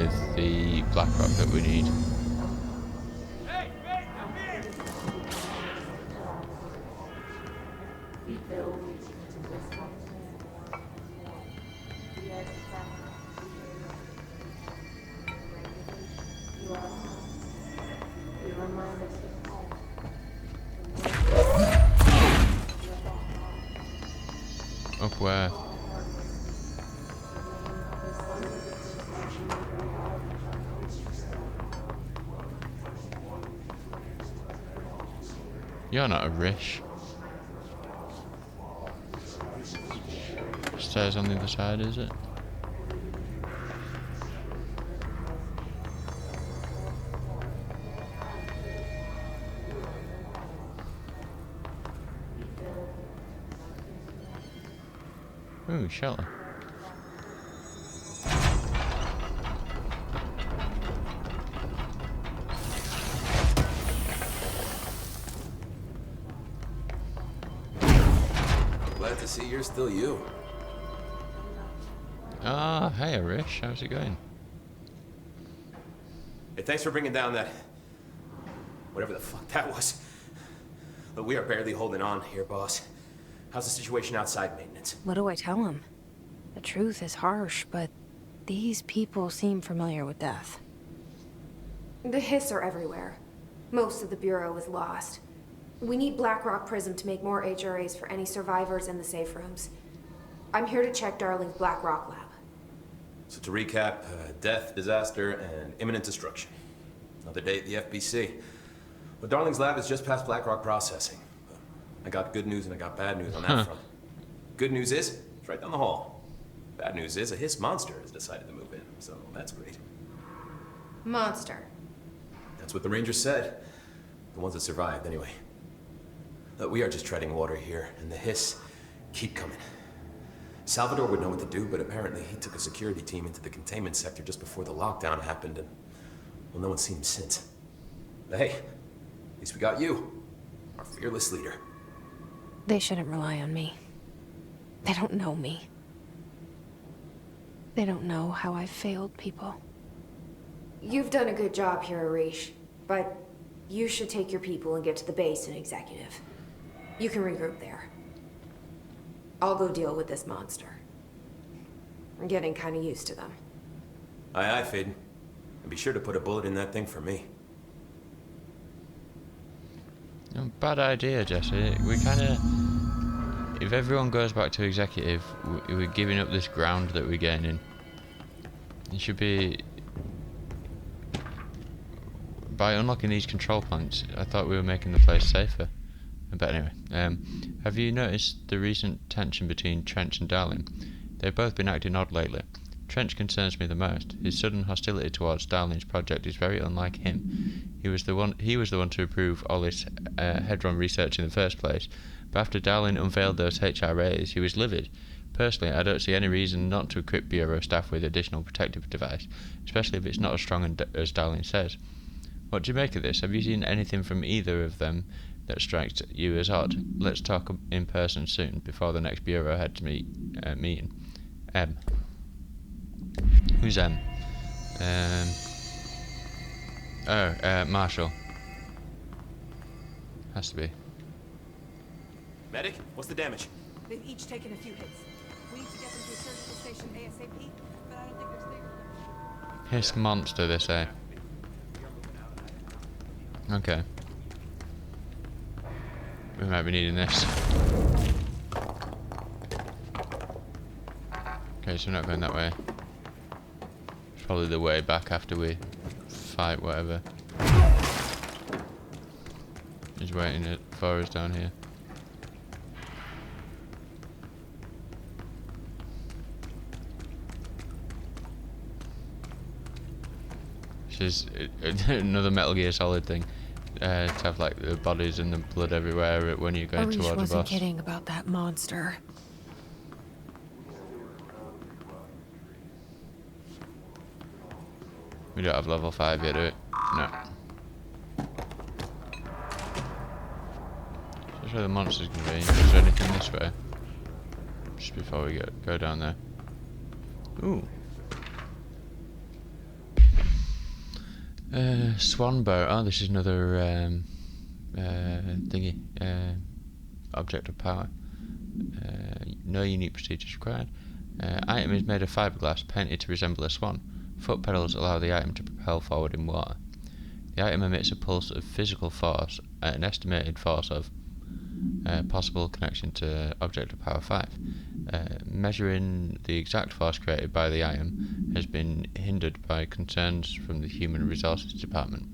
with the black rock that we need. Hey, wait, come here! Up where? You're not a Rish. Stairs on the other side, is it? Ooh, shelter. Glad to see you're still you. Ah, hey Arish, how's it going? Hey, thanks for bringing down that... whatever the fuck that was. But we are barely holding on here, boss. How's the situation outside maintenance? What do I tell him? The truth is harsh, but these people seem familiar with death. The hiss are everywhere. Most of the Bureau is lost. We need Blackrock Prism to make more HRAs for any survivors in the safe rooms. I'm here to check Darling's Blackrock lab. So to recap, death, disaster, and imminent destruction. Another day at the FBC. But Darling's lab is just past Blackrock processing. I got good news and I got bad news on that front. Good news is, it's right down the hall. Bad news is, a hiss monster has decided to move in, so that's great. Monster. That's what the Rangers said. The ones that survived, anyway. We are just treading water here, and the hiss keep coming. Salvador would know what to do, but apparently he took a security team into the containment sector just before the lockdown happened, and, well, no one's seen him since. But hey, at least we got you, our fearless leader. They shouldn't rely on me. They don't know me. They don't know how I've failed people. You've done a good job here, Arish, but you should take your people and get to the base in Executive. You can regroup there. I'll go deal with this monster. I'm getting kind of used to them. Aye, aye, Faden. And be sure to put a bullet in that thing for me. No, bad idea, Jesse. We kind of... If everyone goes back to Executive, we're giving up this ground that we're gaining. It should be... By unlocking these control points, I thought we were making the place safer. But anyway, have you noticed the recent tension between Trench and Darling? They've both been acting odd lately. Trench concerns me the most. His sudden hostility towards Darling's project is very unlike him. He was the one to approve all this Hedron research in the first place, but after Darling unveiled those HRAs, he was livid. Personally, I don't see any reason not to equip Bureau staff with additional protective device, especially if it's not as strong as Darling says. What do you make of this? Have you seen anything from either of them that strikes you as odd? Let's talk in person soon, before the next Bureau heads meeting. M. Who's M? Marshall. Has to be. Medic, what's the damage? They've each taken a few hits. We need to get them to a surgical station ASAP, but I don't think there's there. Hiss monster, they say. Okay. We might be needing this. Okay, so we're not going that way. It's probably the way back after we fight whatever is waiting for us down here. This is another Metal Gear Solid thing. To have like the bodies and the blood everywhere when you're going Arish towards a wasn't boss. kidding about that monster. We don't have level 5 yet, do we? No. That's where the monster's gonna be. Is there anything this way? Just before we go down there. Ooh. Swan boat. Oh, this is another thingy. Object of power. No unique procedures required. Item is made of fiberglass, painted to resemble a swan. Foot pedals allow the item to propel forward in water. The item emits a pulse of physical force at an estimated force of possible connection to object of power 5. Measuring the exact force created by the item has been hindered by concerns from the Human Resources Department.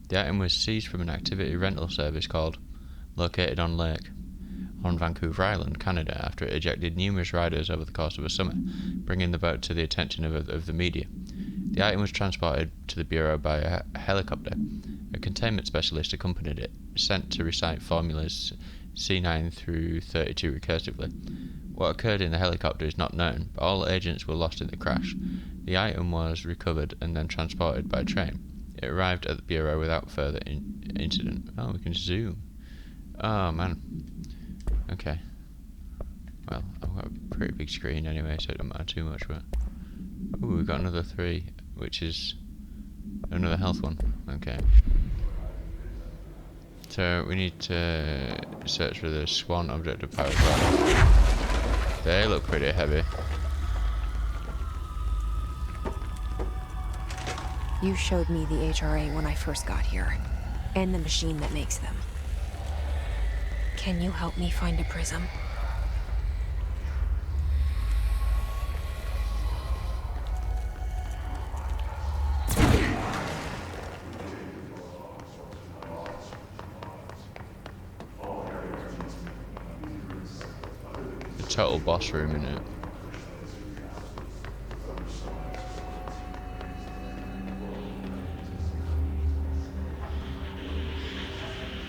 The item was seized from an activity rental service called Located on Lake on Vancouver Island, Canada, after it ejected numerous riders over the course of a summer, bringing the boat to the attention of the media. The item was transported to the Bureau by a helicopter. A containment specialist accompanied it, sent to recite formulas C9 through 32 recursively. What occurred in the helicopter is not known, but all agents were lost in the crash. The item was recovered and then transported by train. It arrived at the Bureau without further incident. Oh, we can zoom. Oh, man. Okay. Well, I've got a pretty big screen anyway, so it doesn't matter too much, but... Ooh, we've got another 3, which is another health one. Okay. So we need to search for the swan object of power. They look pretty heavy. You showed me the HRA when I first got here, and the machine that makes them. Can you help me find a prism? Total boss room in it.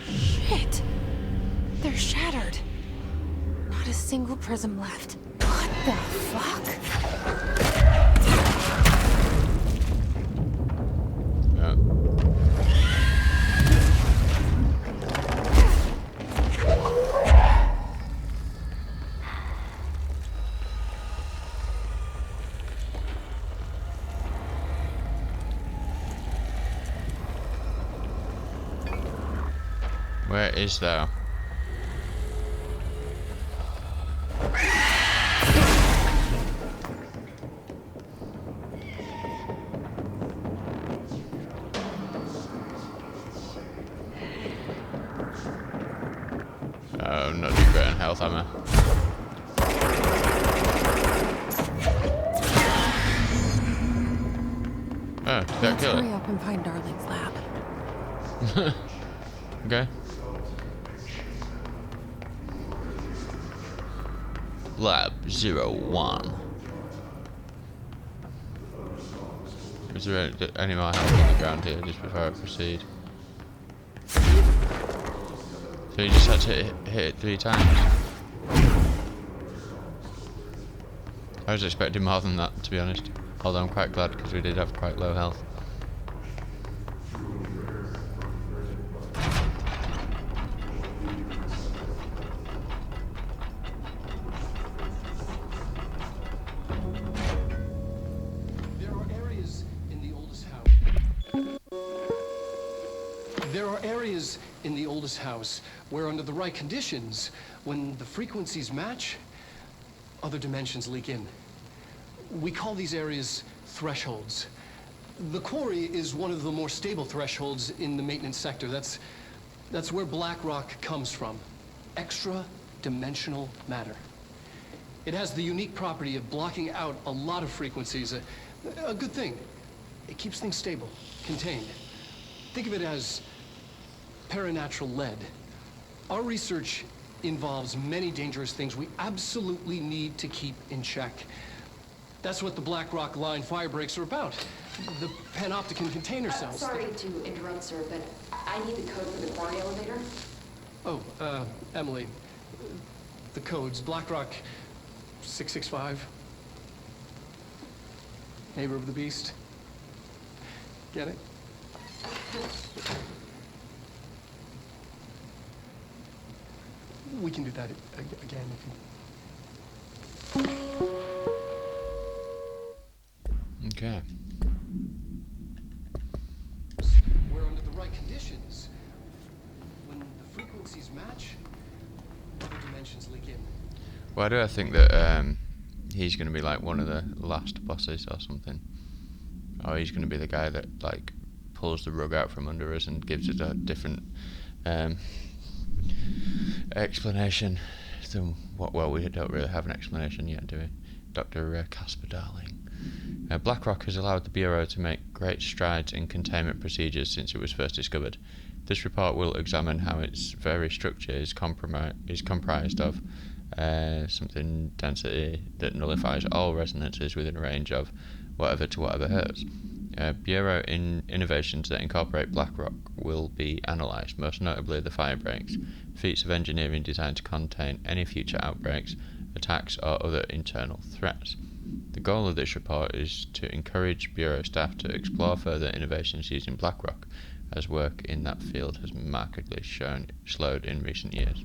Shit! They're shattered. Not a single prism left. What the fuck? Where is thou? Oh, I'm not doing great on health, am I? Oh, did that Let's kill hurry it? up and find Darling's lab. Okay. Lab 01. Is there any more health on the ground here just before I proceed? So you just had to hit it 3 times? I was expecting more than that, to be honest. Although I'm quite glad because we did have quite low health. There are areas in the oldest house where, under the right conditions, when the frequencies match, other dimensions leak in. We call these areas thresholds. The Quarry is one of the more stable thresholds in the maintenance sector. That's where black rock comes from. Extra-dimensional matter. It has the unique property of blocking out a lot of frequencies. A good thing. It keeps things stable, contained. Think of it as paranatural lead. Our research involves many dangerous things we absolutely need to keep in check. That's what the Black Rock Line fire breaks are about. The panopticon container cells. Sorry to interrupt, sir, but I need the code for the Quarry elevator. Oh, Emily. The codes. Black Rock 665. Neighbor of the Beast. Get it? We can do that again if you... Okay. right conditions, when the frequencies match, other dimensions leak in. Why do I think that he's going to be like one of the last bosses or something? Or he's going to be the guy that like pulls the rug out from under us and gives us a different explanation than what? Well, we don't really have an explanation yet, do we, Dr. Casper Darling? BlackRock has allowed the Bureau to make great strides in containment procedures since it was first discovered. This report will examine how its very structure is comprised of something density that nullifies all resonances within a range of whatever to whatever hertz. Bureau innovations that incorporate BlackRock will be analysed, most notably the fire breaks, feats of engineering designed to contain any future outbreaks, attacks or other internal threats. The goal of this report is to encourage Bureau staff to explore further innovations using BlackRock, as work in that field has markedly slowed in recent years.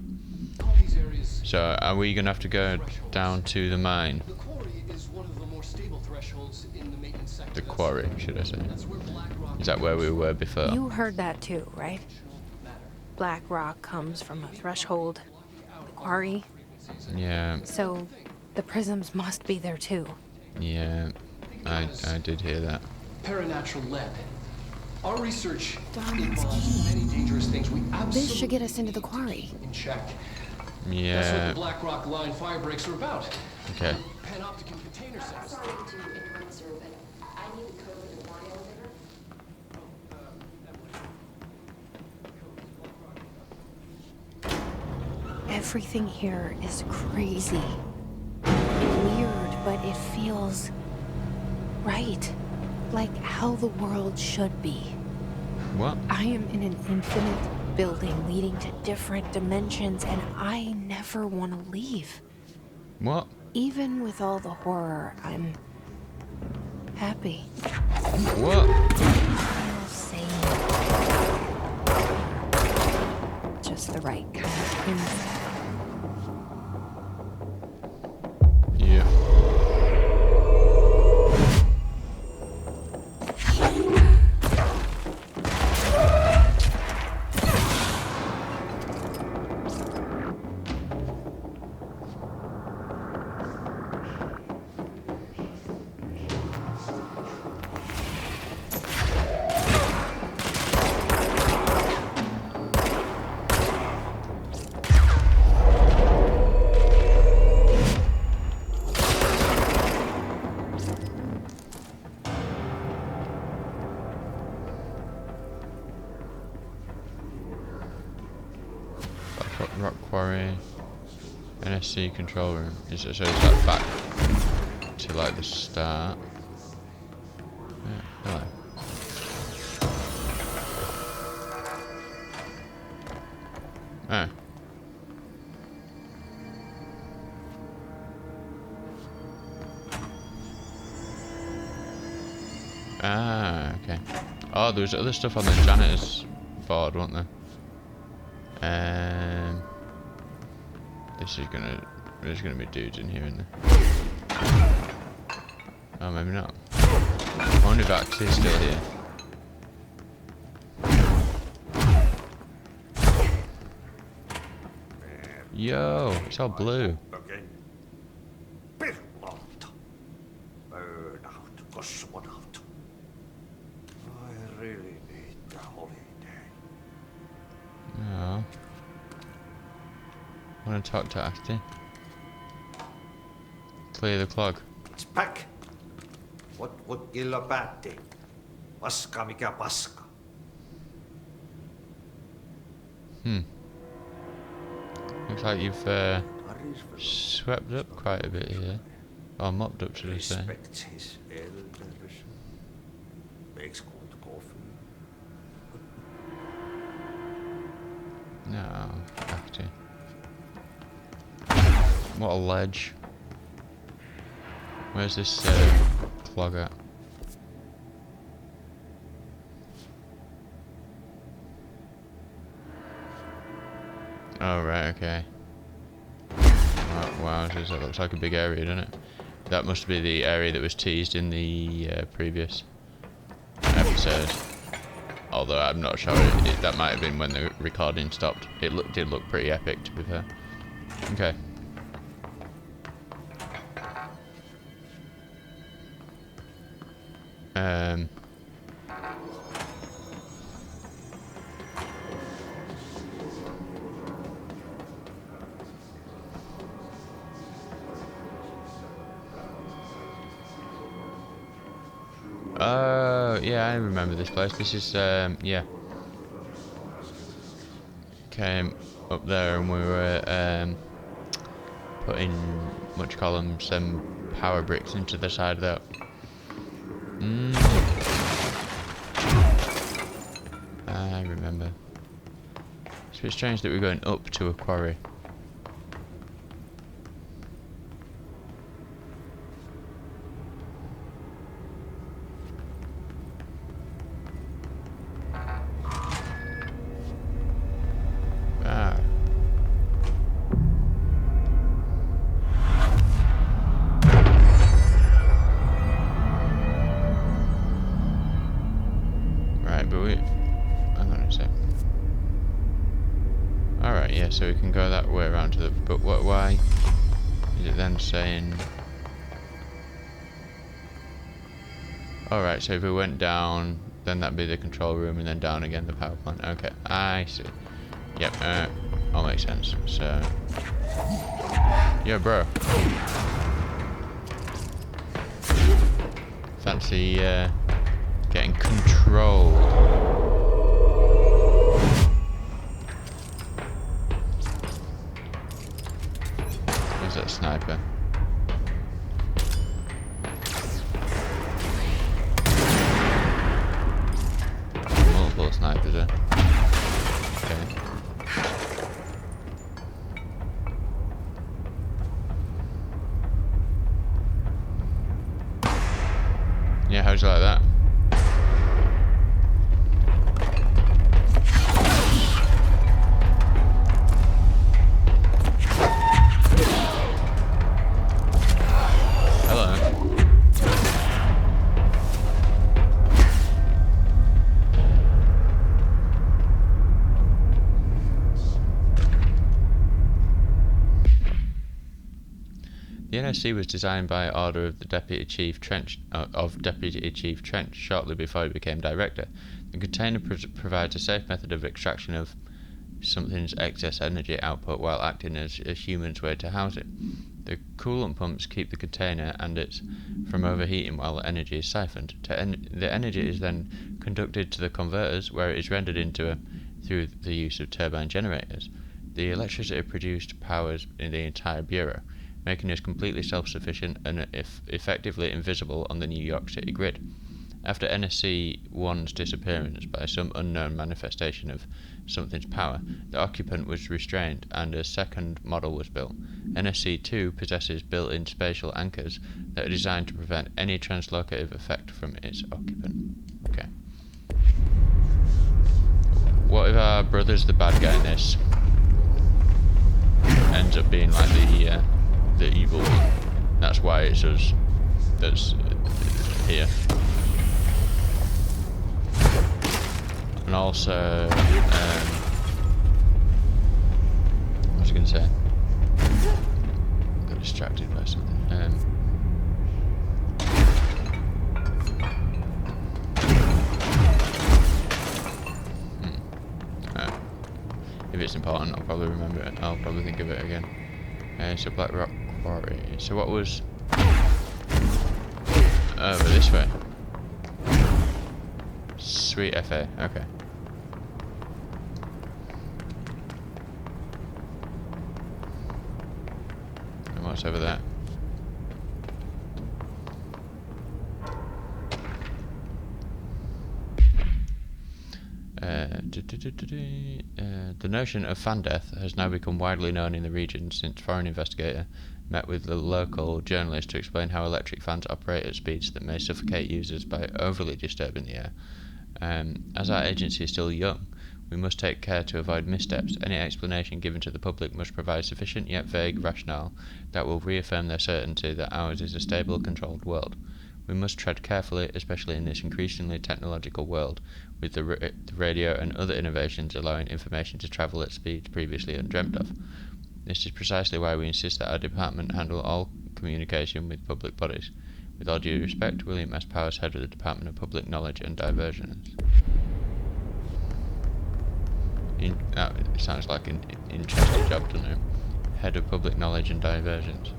So, are we going to have to go down to the mine? The quarry is one of the more stable thresholds in the maintenance sector. The quarry, should I say. Is that where we were before? You heard that too, right? Black rock comes from a threshold. The quarry. Yeah. So, the prisms must be there too. Yeah, I did hear that. Paranatural lead. Our research involves many dangerous things. We absolutely This should get us into the quarry. in check. Yeah. That's what the Black Rock line fire breaks are about. Okay. Panopticon container sets. Sorry to interrupt, sir, but I need the code for the quarry elevator. Everything here is crazy. Weird, but it feels right. Like how the world should be. What? I am in an infinite building leading to different dimensions, and I never want to leave. What? Even with all the horror, I'm happy. What? I feel sane. Just the right kind of inside. Yeah. Rock Quarry, NSC control room. So is that back to like the start? Yeah, hello. Oh. Ah, okay. Oh, there was other stuff on the janitor's board, wasn't there? There's gonna be dudes in here, isn't there? Oh, maybe not. I wonder if Axe is still here. Yo, it's all blue. I really need the holiday. Oh. I want to talk to Acty. Clear the clog. It's back. What killa päätti? Paska mikä paska. Looks like you've swept up quite a bit here. Or mopped up, should I say. Respect his elders. Makes good coffee. No, Acty. What a ledge. Where's this clog at? Oh, right, okay. Wow, that looks like a big area, doesn't it? That must be the area that was teased in the previous episode. although I'm not sure. That might have been when the recording stopped. It did look pretty epic, to be fair. Okay. Oh, yeah, I remember this place. This is, yeah. Came up there and we were, putting, what do you call them, some power bricks into the side of that. I remember. It's a bit strange that we're going up to a quarry. So we can go that way around to the... But why is it then saying... Alright, so if we went down, then that'd be the control room, and then down again the power plant. Okay, I see. Yep, all makes sense. So... Yeah, bro. Fancy, getting controlled. That sniper. Multiple snipers there. Okay. Yeah, how'd you like that? The NSC was designed by order of the Deputy Chief Trench shortly before he became director. The container provides a safe method of extraction of something's excess energy output while acting as a human's way to house it. The coolant pumps keep the container and its from overheating while the energy is siphoned. The energy is then conducted to the converters, where it is rendered into through the use of turbine generators. The electricity produced powers in the entire bureau, making us completely self-sufficient and effectively invisible on the New York City grid. After NSC-1's disappearance by some unknown manifestation of something's power, the occupant was restrained and a second model was built. NSC-2 possesses built-in spatial anchors that are designed to prevent any translocative effect from its occupant. Okay. What if our brother's the bad guy in this? Ends up being like the evil one. That's why it's us that's here. And also, what was I going to say? Got distracted by something. If it's important, I'll probably remember it. I'll probably think of it again. So Black Rock Quarry. So what was over this way? Sweet FA. Okay. And what's over there? The notion of fan death has now become widely known in the region since foreign investigator met with the local journalist to explain how electric fans operate at speeds that may suffocate users by overly disturbing the air. As our agency is still young, we must take care to avoid missteps. Any explanation given to the public must provide sufficient yet vague rationale that will reaffirm their certainty that ours is a stable, controlled world. We must tread carefully, especially in this increasingly technological world, with the radio and other innovations allowing information to travel at speeds previously undreamt of. This is precisely why we insist that our department handle all communication with public bodies. With all due respect, William S. Powers, Head of the Department of Public Knowledge and Diversions. That sounds like an interesting job, doesn't it? Head of Public Knowledge and Diversions.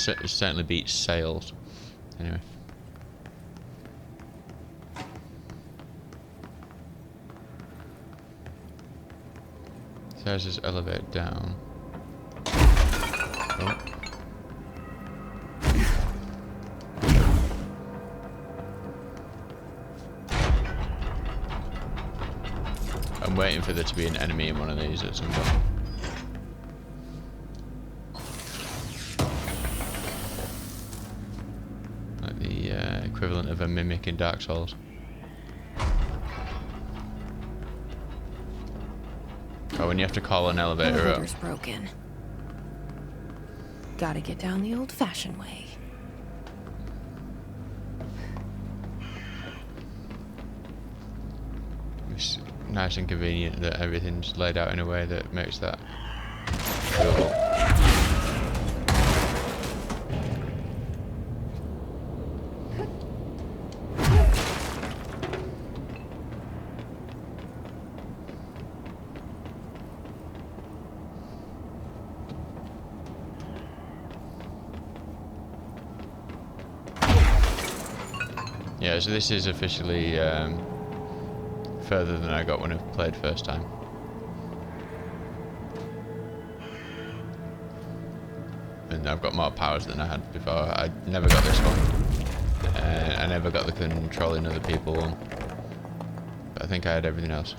It certainly beats sales. Anyway. So there's this elevator down. Oh. I'm waiting for there to be an enemy in one of these at some point. Like the equivalent of a mimic in Dark Souls. Oh, when you have to call an elevator up. Elevator's broken. Gotta get down the old-fashioned way. It's nice and convenient that everything's laid out in a way that makes that cool. Yeah, so this is officially further than I got when I played first time. And I've got more powers than I had before. I never got this one. I never got the controlling other people one. But I think I had everything else.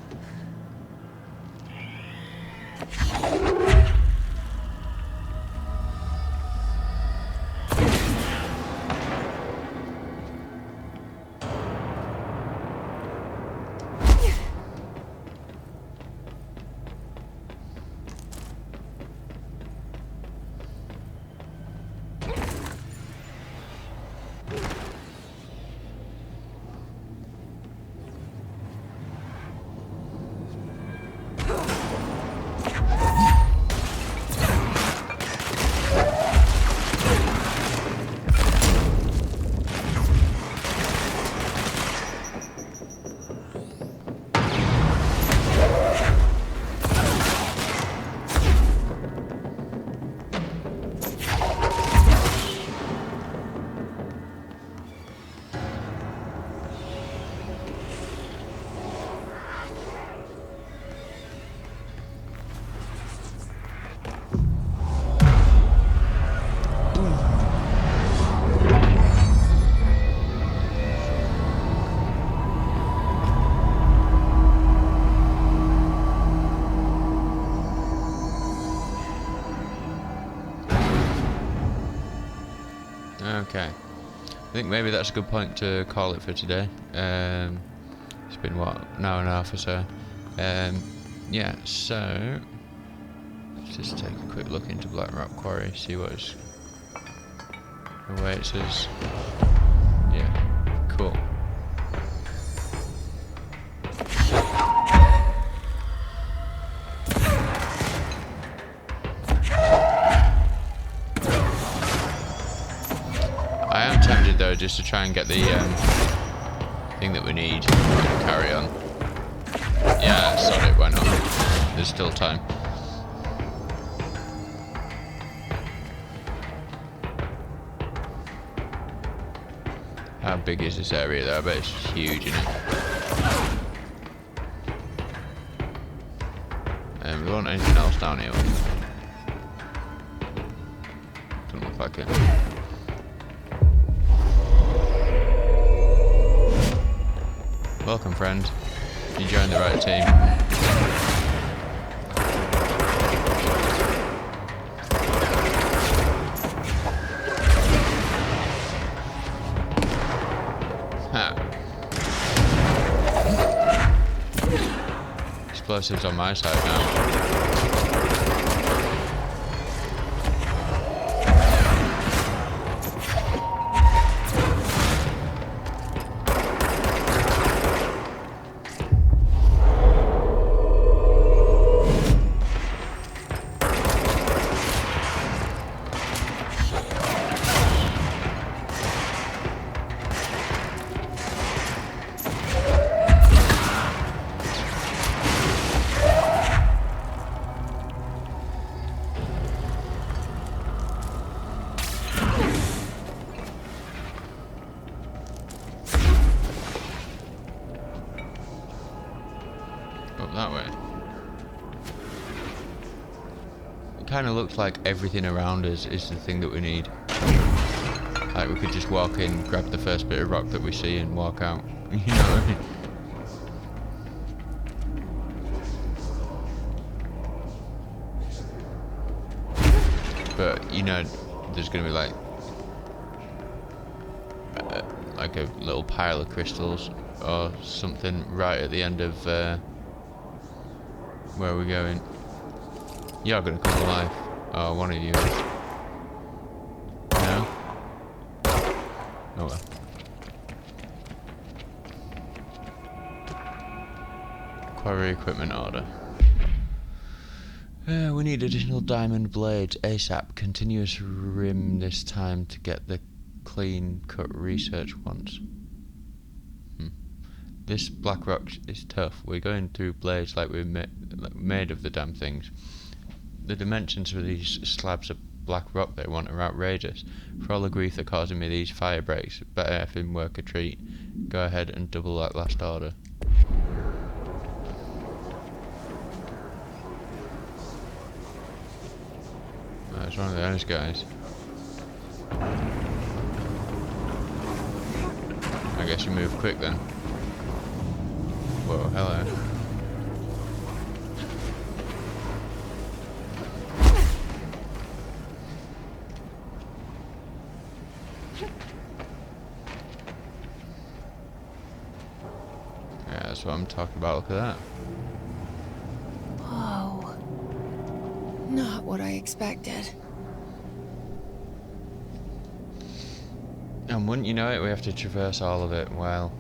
Okay, I think maybe that's a good point to call it for today. It's been what, an hour and a half or so. Yeah, so let's just take a quick look into Black Rock Quarry, see what awaits us. Yeah, cool. Though, just to try and get the thing that we need to carry on. Yeah, sod it, why not? There's still time. How big is this area though? I bet it's huge, isn't it? And we want anything else down here? Doesn't look like it. Welcome, friend. You joined the right team. Ha. Explosives on my side now. Up that way. It kind of looks like everything around us is the thing that we need. Like we could just walk in, grab the first bit of rock that we see and walk out. You know what I mean? But, you know, there's going to be like a little pile of crystals or something right at the end of where we're going. You're going to come alive. Oh, one of you is. No? Oh well. Quarry equipment order. We need additional diamond blades ASAP. Continuous rim this time to get the clean cut research once. This black rock is tough. We're going through blades like we're made of the damn things. The dimensions for these slabs of black rock they want are outrageous. For all the grief they're causing me these fire breaks, better effing work a treat. Go ahead and double that last order. It's one of those guys. I guess you move quick then. Whoa, hello. Yeah, that's what I'm talking about, look at that. Whoa. Not what I expected. And wouldn't you know it, we have to traverse all of it. Well.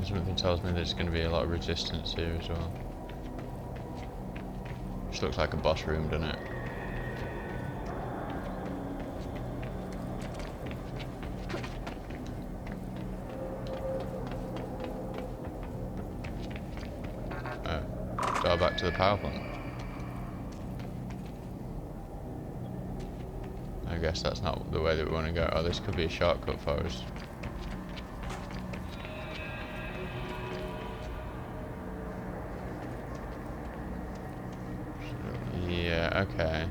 Something tells me there's going to be a lot of resistance here as well. Which looks like a boss room, doesn't it? Oh. Door back to the power plant. I guess that's not the way that we want to go. Oh, this could be a shortcut for us. Yeah, okay.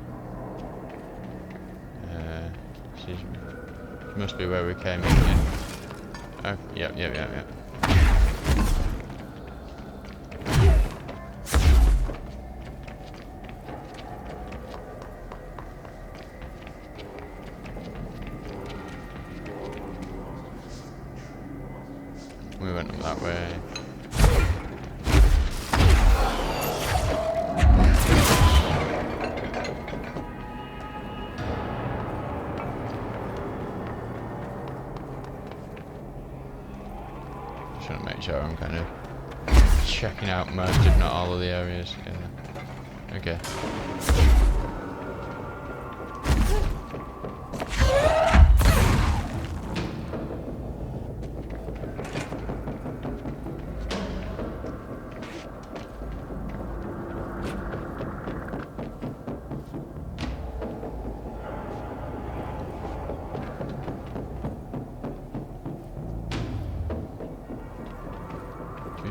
She must be where we came in. Oh, yep. We went up that way. Trying to make sure I'm kind of checking out most, if not all, of the areas. Yeah. Okay.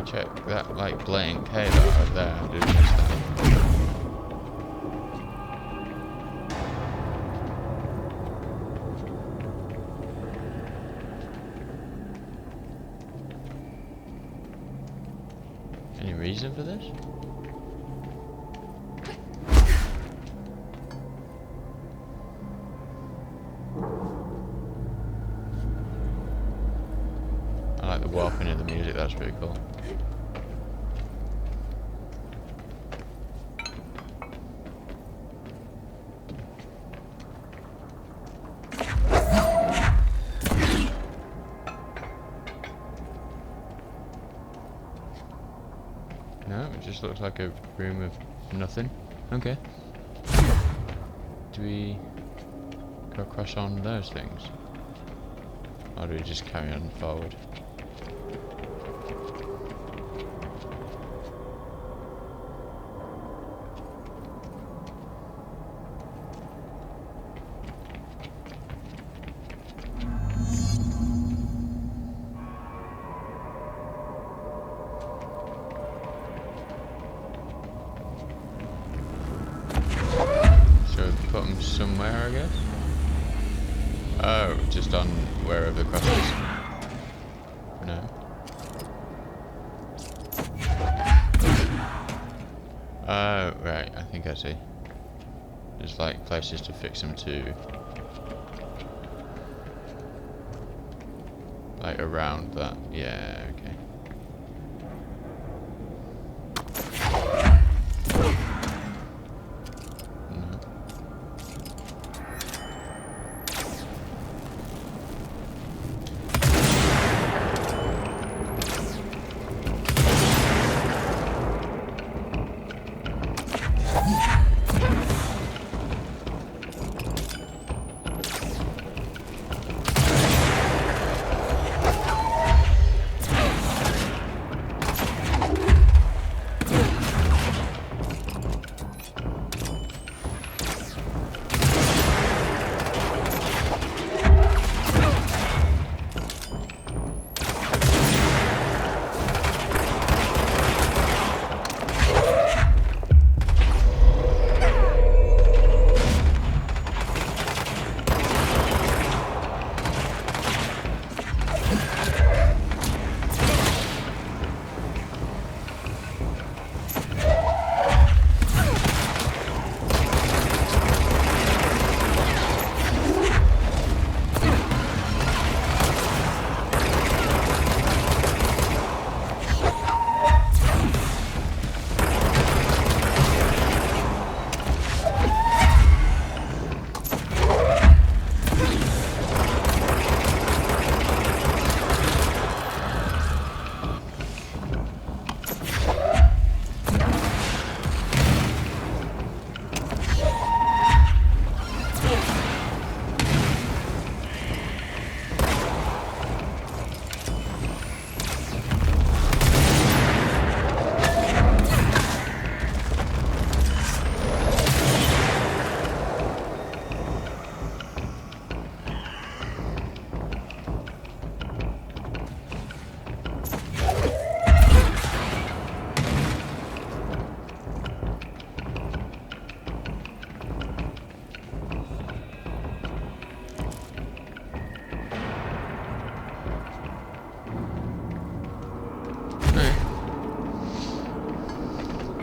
Check that like blank cave out there. I did miss that. Any reason for this? I like the warping of the music, that's pretty cool. No, it just looks like a room of nothing. Okay. Do we go across on those things? Or do we just carry on forward? Oh, just on wherever the cross is. No. Oh, right, I think I see. There's like places to fix them to. Like around that. Yeah, okay.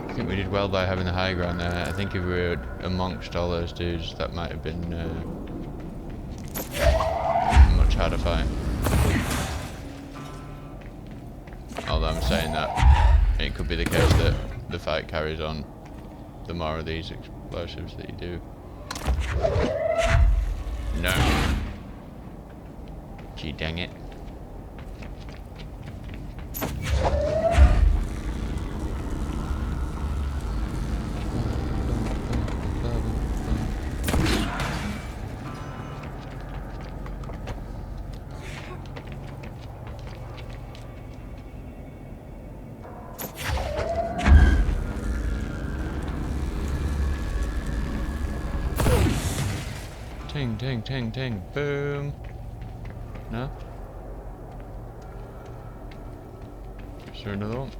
I think we did well by having the high ground there. I think if we were amongst all those dudes, that might have been much harder fight. Although I'm saying that, it could be the case that the fight carries on the more of these explosives that you do. No. Gee dang it. Ting, ting, ting, ting, boom. No? Is there another one?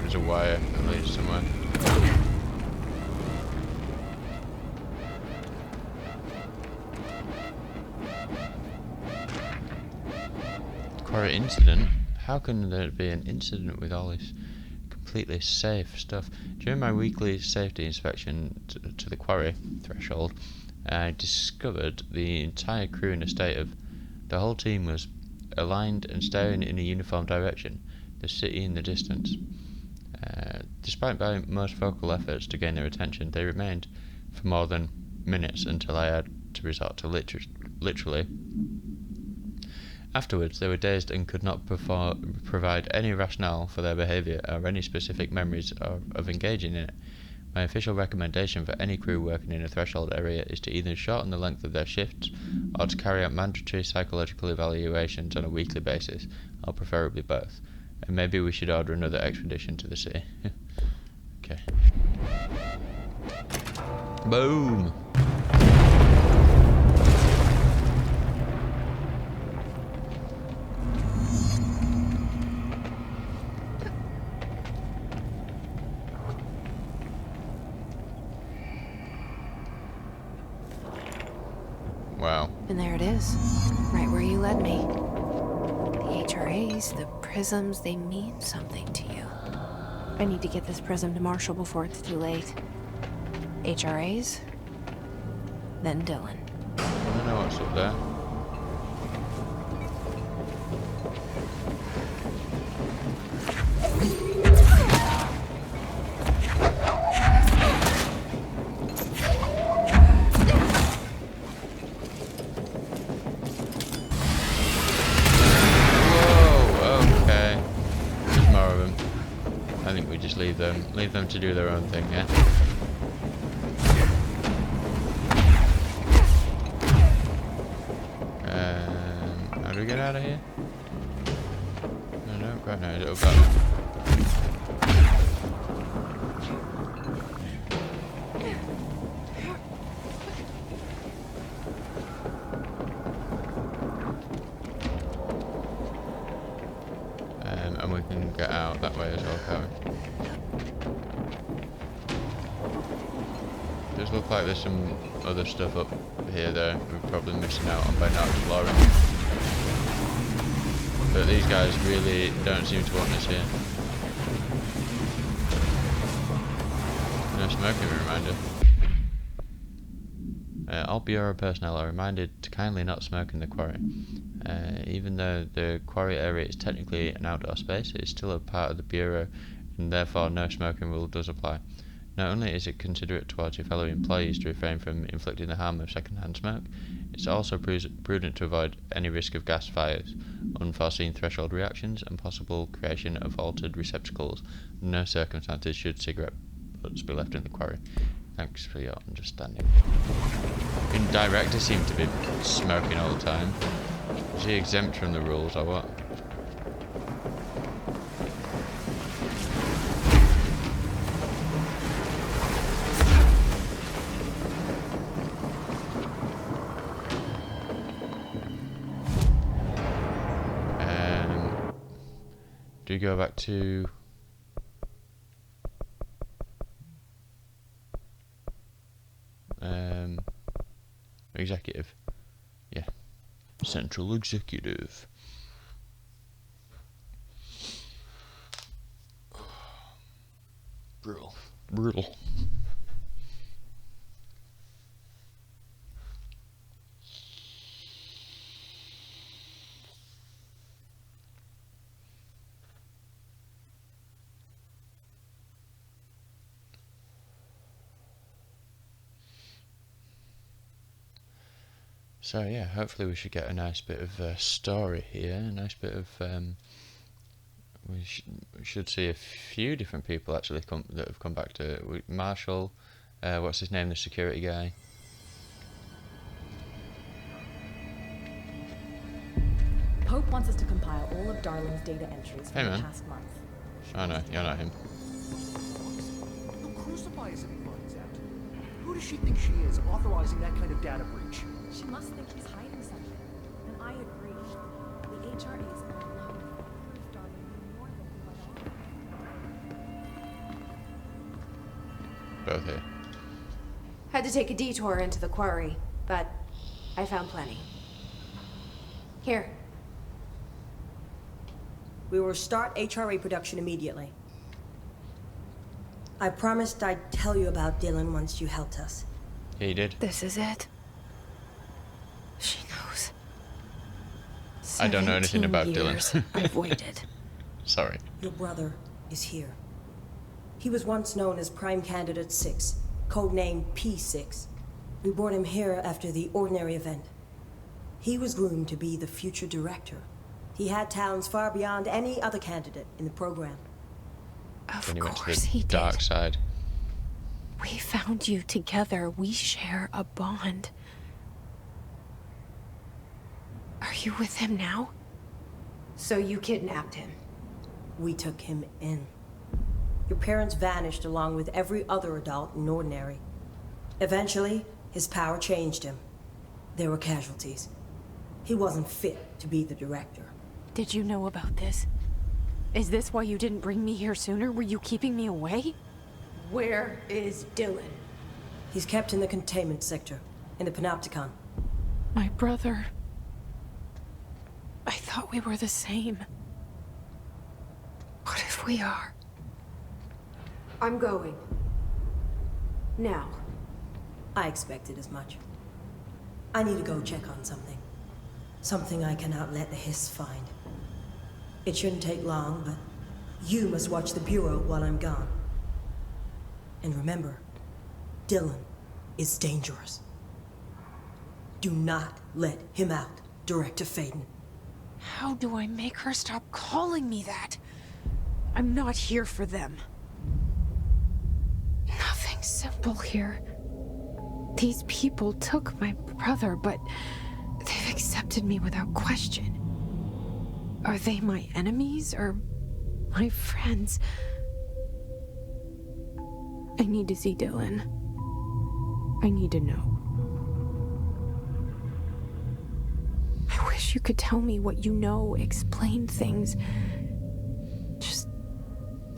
There's a wire that leads somewhere. Quarry incident? How can there be an incident with all this completely safe stuff? During my weekly safety inspection to the quarry threshold, I discovered the entire crew in a state of... The whole team was aligned and staring in a uniform direction, the city in the distance. Despite my most vocal efforts to gain their attention, they remained for more than minutes until I had to resort to literally. Afterwards, they were dazed and could not provide any rationale for their behaviour or any specific memories of engaging in it. My official recommendation for any crew working in a threshold area is to either shorten the length of their shifts or to carry out mandatory psychological evaluations on a weekly basis, or preferably both. And maybe we should order another expedition to the city. Okay. Boom! Wow. And there it is, right where you led me. The HRAs, the prisms, they mean something to you. I need to get this prism to Marshall before it's too late. HRAs, then Dylan. I don't know what's up there. Leave them to do their own thing, yeah? How do we get out of here? No, quite no, it'll go. And we can get out that way as well, can't we? Does look like there's some other stuff up here there we're probably missing out on by not exploring. But these guys really don't seem to want us here. No smoking reminder. All Bureau personnel are reminded to kindly not smoke in the quarry. Even though the quarry area is technically an outdoor space, it is still a part of the Bureau, and therefore no smoking rule does apply. Not only is it considerate towards your fellow employees to refrain from inflicting the harm of second-hand smoke, it's also prudent to avoid any risk of gas fires, unforeseen threshold reactions, and possible creation of altered receptacles. In no circumstances should cigarette butts be left in the quarry. Thanks for your understanding. In director seem to be smoking all the time. Is he exempt from the rules or what? Do you go back to executive? Yeah, central executive. Brutal. So yeah, hopefully we should get a nice bit of story here, a nice bit of we should see a few different people actually that have come back to Marshall, what's his name, the security guy. Pope wants us to compile all of Darling's data entries from the past month. Oh no, you're not him. He'll crucify us if he finds out. Who does she think she is, authorizing that kind of data breach? She must think he's hiding something. And I agree. The HRAs are allowed to prove Darling knew more than he let on. Both here. Had to take a detour into the quarry, but I found plenty. Here. We will start HRA production immediately. I promised I'd tell you about Dylan once you helped us. He did. This is it. She knows. I don't know anything about Dylan. I've waited. Sorry. Your brother is here. He was once known as Prime Candidate 6, codenamed P6. We brought him here after the ordinary event. He was groomed to be the future director. He had talents far beyond any other candidate in the program. Of course he did. Dark side. We found you together. We share a bond. Are you with him now? So you kidnapped him? We took him in. Your parents vanished along with every other adult in Ordinary. Eventually, his power changed him. There were casualties. He wasn't fit to be the director. Did you know about this? Is this why you didn't bring me here sooner? Were you keeping me away? Where is Dylan? He's kept in the containment sector, in the Panopticon. My brother. I thought we were the same. What if we are? I'm going. Now. I expected as much. I need to go check on something. Something I cannot let the Hiss find. It shouldn't take long, but you must watch the Bureau while I'm gone. And remember, Dylan is dangerous. Do not let him out, Director Faden. How do I make her stop calling me that? I'm not here for them. Nothing simple here. These people took my brother, but they've accepted me without question. Are they my enemies or my friends? I need to see Dylan. I need to know. I wish you could tell me what you know, explain things. Just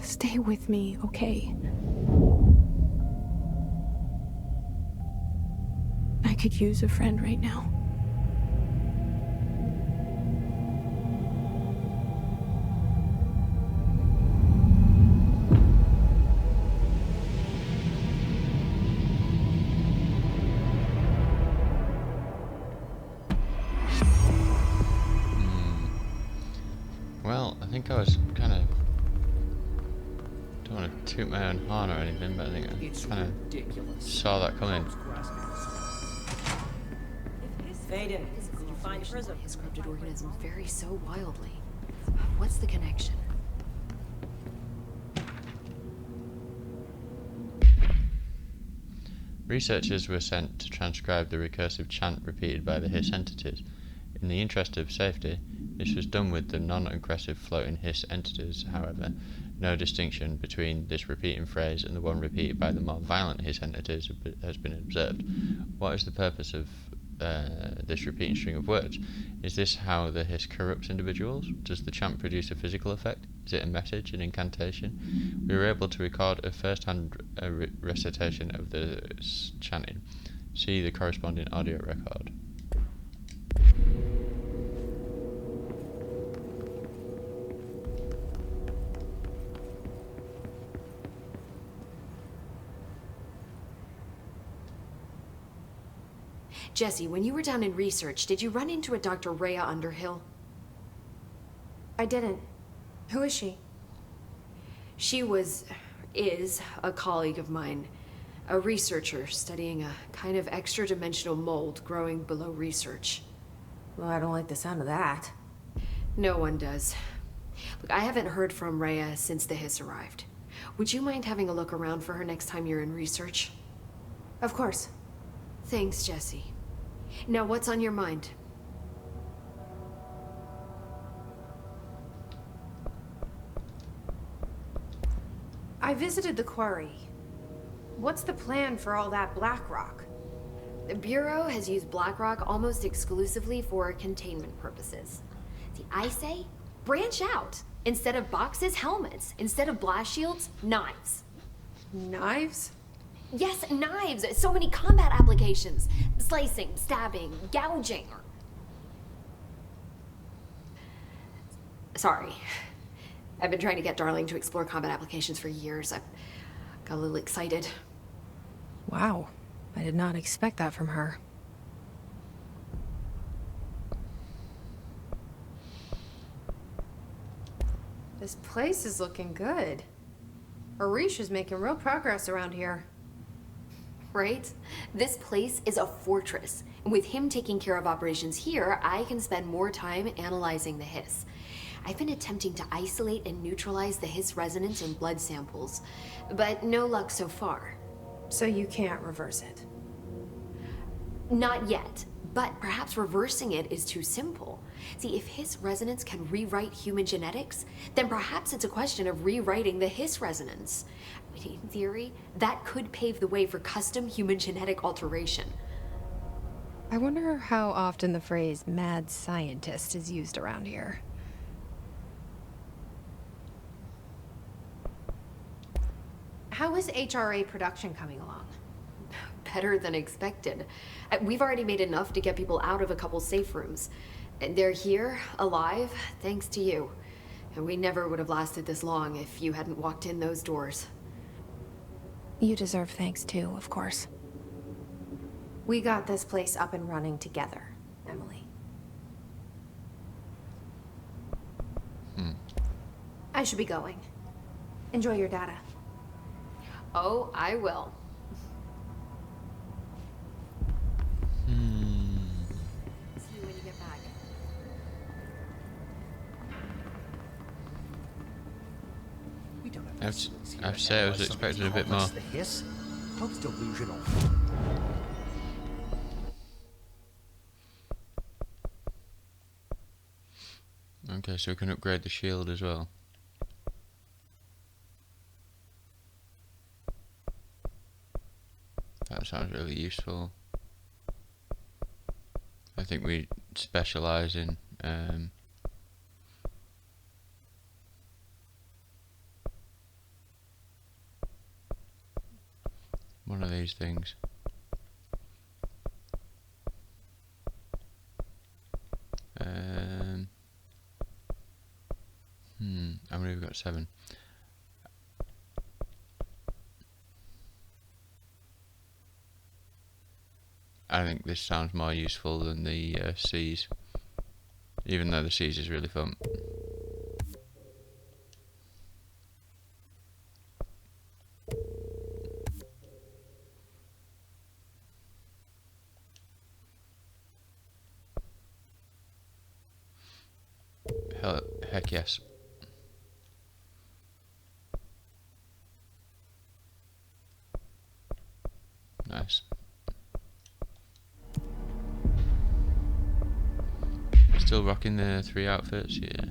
stay with me, okay? I could use a friend right now. Well, I think I was kind of... don't want to toot my own horn or anything, but I think I kind of saw that coming. Faden, did you find Prism? His corrupted organisms vary so wildly. What's the connection? Researchers were sent to transcribe the recursive chant repeated by the Hiss entities. In the interest of safety, this was done with the non-aggressive floating Hiss entities, however. No distinction between this repeating phrase and the one repeated by the more violent Hiss entities has been observed. What is the purpose of this repeating string of words? Is this how the Hiss corrupts individuals? Does the chant produce a physical effect? Is it a message, an incantation? We were able to record a first-hand recitation of the chanting. See the corresponding audio record. Jesse, when you were down in research, did you run into a Dr. Rhea Underhill? I didn't. Who is she? She is a colleague of mine. A researcher studying a kind of extra-dimensional mold growing below research. Well, I don't like the sound of that. No one does. Look, I haven't heard from Rhea since the Hiss arrived. Would you mind having a look around for her next time you're in research? Of course. Thanks, Jesse. Now, what's on your mind? I visited the Quarry. What's the plan for all that black rock? The Bureau has used black rock almost exclusively for containment purposes. See, I say, branch out. Instead of boxes, helmets. Instead of blast shields, knives. Knives? Yes, knives! So many combat applications. Slicing, stabbing, gouging. Sorry. I've been trying to get Darling to explore combat applications for years. I got a little excited. Wow. I did not expect that from her. This place is looking good. Arish is making real progress around here. Right? This place is a fortress. And with him taking care of operations here, I can spend more time analyzing the Hiss. I've been attempting to isolate and neutralize the Hiss resonance in blood samples, but no luck so far. So you can't reverse it? Not yet, but perhaps reversing it is too simple. See, if Hiss resonance can rewrite human genetics, then perhaps it's a question of rewriting the Hiss resonance. In theory, that could pave the way for custom human genetic alteration. I wonder how often the phrase mad scientist is used around here. How is HRA production coming along? better than expected. We've already made enough to get people out of a couple safe rooms. And they're here, alive, thanks to you. And we never would have lasted this long if you hadn't walked in those doors. You deserve thanks too, of course. We got this place up and running together, Emily. I should be going. Enjoy your data. Oh, I will. See you when you get back. We don't have I have to say, I was expecting a bit more. The hiss? Hope's delusional. Okay, so we can upgrade the shield as well. That sounds really useful. I think we specialise in one of these things. How many have we got? 7. I think this sounds more useful than the C's, even though the C's is really fun. Heck yes. Nice. Still rocking the 3 outfits, yeah.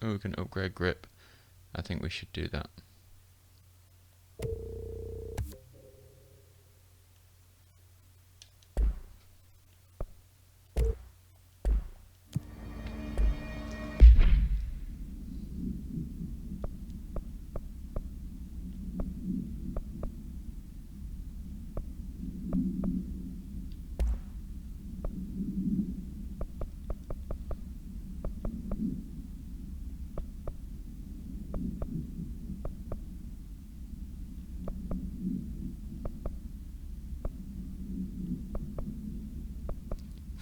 Oh, we can upgrade grip. I think we should do that.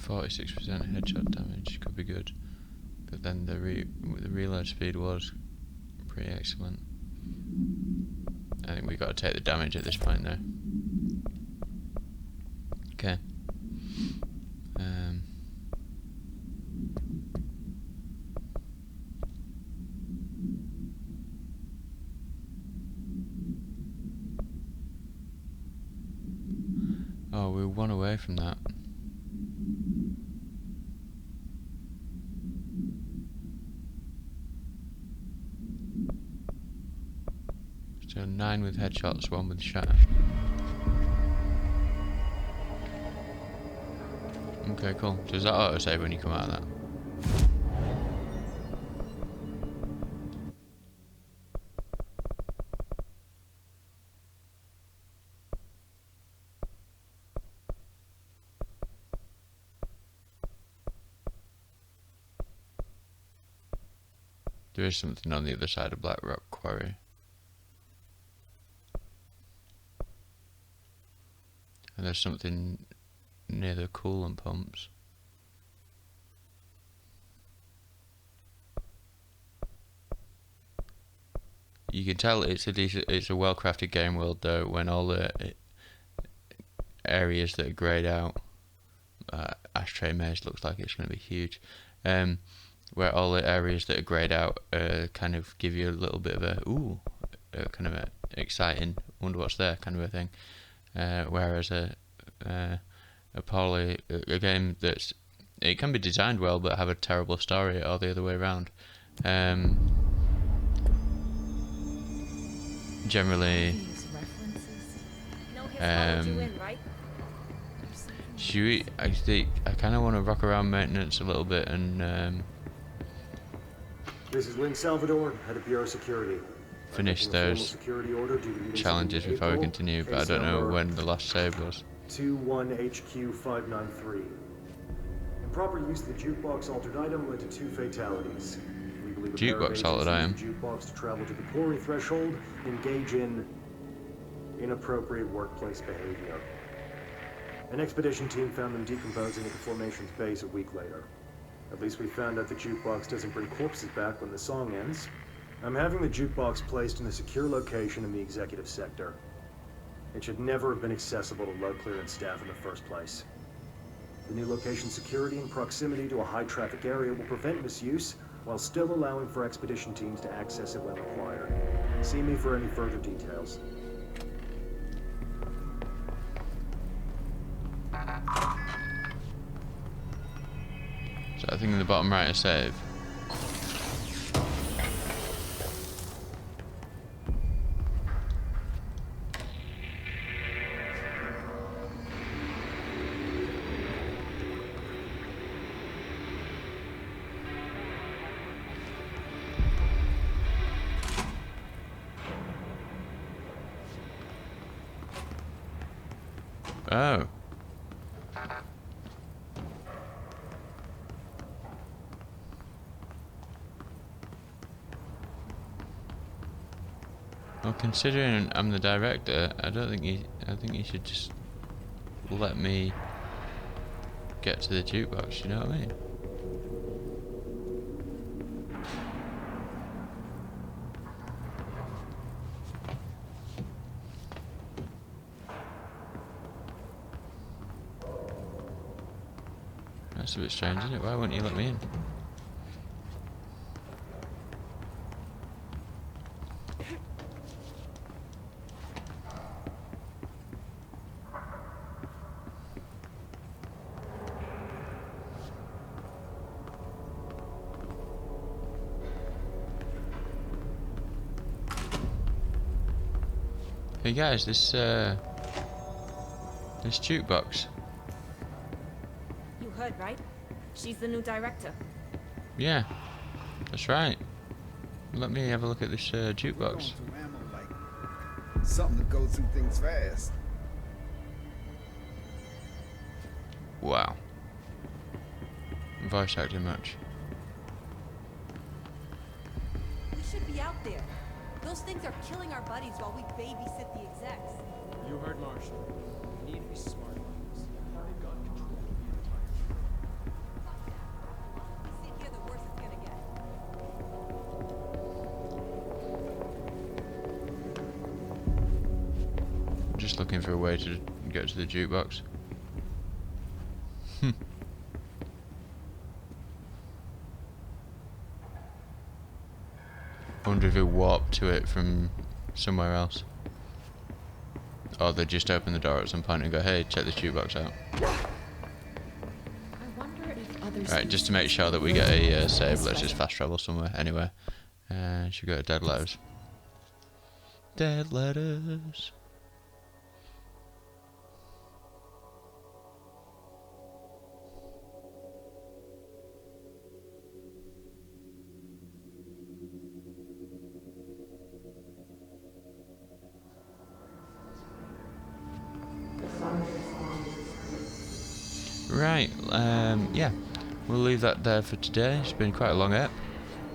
.46% headshot damage could be good, but then the reload speed was pretty excellent. I think we got to take the damage at this point though. Okay. Oh, we're 1 away from that. So 9 with headshots, 1 with shatter. Okay, cool. So does that autosave when you come out of that? There is something on the other side of Black Rock Quarry. And there's something near the coolant pumps. You can tell it's a well-crafted game world though when all the areas that are greyed out. Ashtray Maze looks like it's going to be huge. Where all the areas that are greyed out kind of give you a little bit of a kind of a exciting, wonder what's there kind of a thing. Whereas a game that's, it can be designed well but have a terrible story, or the other way around. Generally, I kind of want to rock around maintenance a little bit and This is Lynn Salvador, head of Bureau Security. Finish those challenges before we continue, but I don't know when the last save was. 21HQ593. Improper use of the jukebox altered item led to 2 fatalities. We believe a pair of agents used the jukebox to travel to the Quarry threshold, engage in inappropriate workplace behavior. An expedition team found them decomposing at the formation's base a week later. At least we found out the jukebox doesn't bring corpses back when the song ends. I'm having the jukebox placed in a secure location in the executive sector. It should never have been accessible to load clearance staff in the first place. The new location security and proximity to a high-traffic area will prevent misuse, while still allowing for expedition teams to access it when required. See me for any further details. So I think in the bottom right is save. Oh. Well, considering I'm the director, I think he should just let me get to the jukebox, you know what I mean? That's a bit strange, isn't it? Why wouldn't you let me in? Hey guys, this jukebox. You heard, right? She's the new director. Yeah, that's right. Let me have a look at this jukebox. Something to go through things fast. Wow. Voice acting much. We should be out there. Those things are killing our buddies while we babysit the execs. You heard Marshall. We need to be smart about this. They've got control of We sit here, the worse it's gonna get. Just looking for a way to get to the jukebox. I wonder if it warped to it from somewhere else. Or they just open the door at some point and go, hey, check this jukebox out. Right, just to make sure that we get a save, let's just fast travel somewhere. Anyway, should we go to Dead Letters? Dead Letters. Right, yeah, we'll leave that there for today. It's been quite a long ep.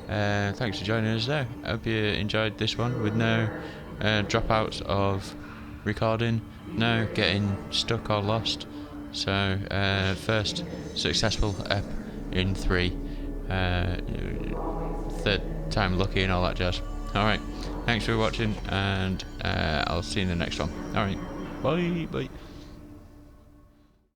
Thanks for joining us there. I hope you enjoyed this one with no dropouts of recording, no getting stuck or lost. So, first successful ep in 3. Third time lucky and all that jazz. Alright, thanks for watching, and I'll see you in the next one. Alright, bye, bye.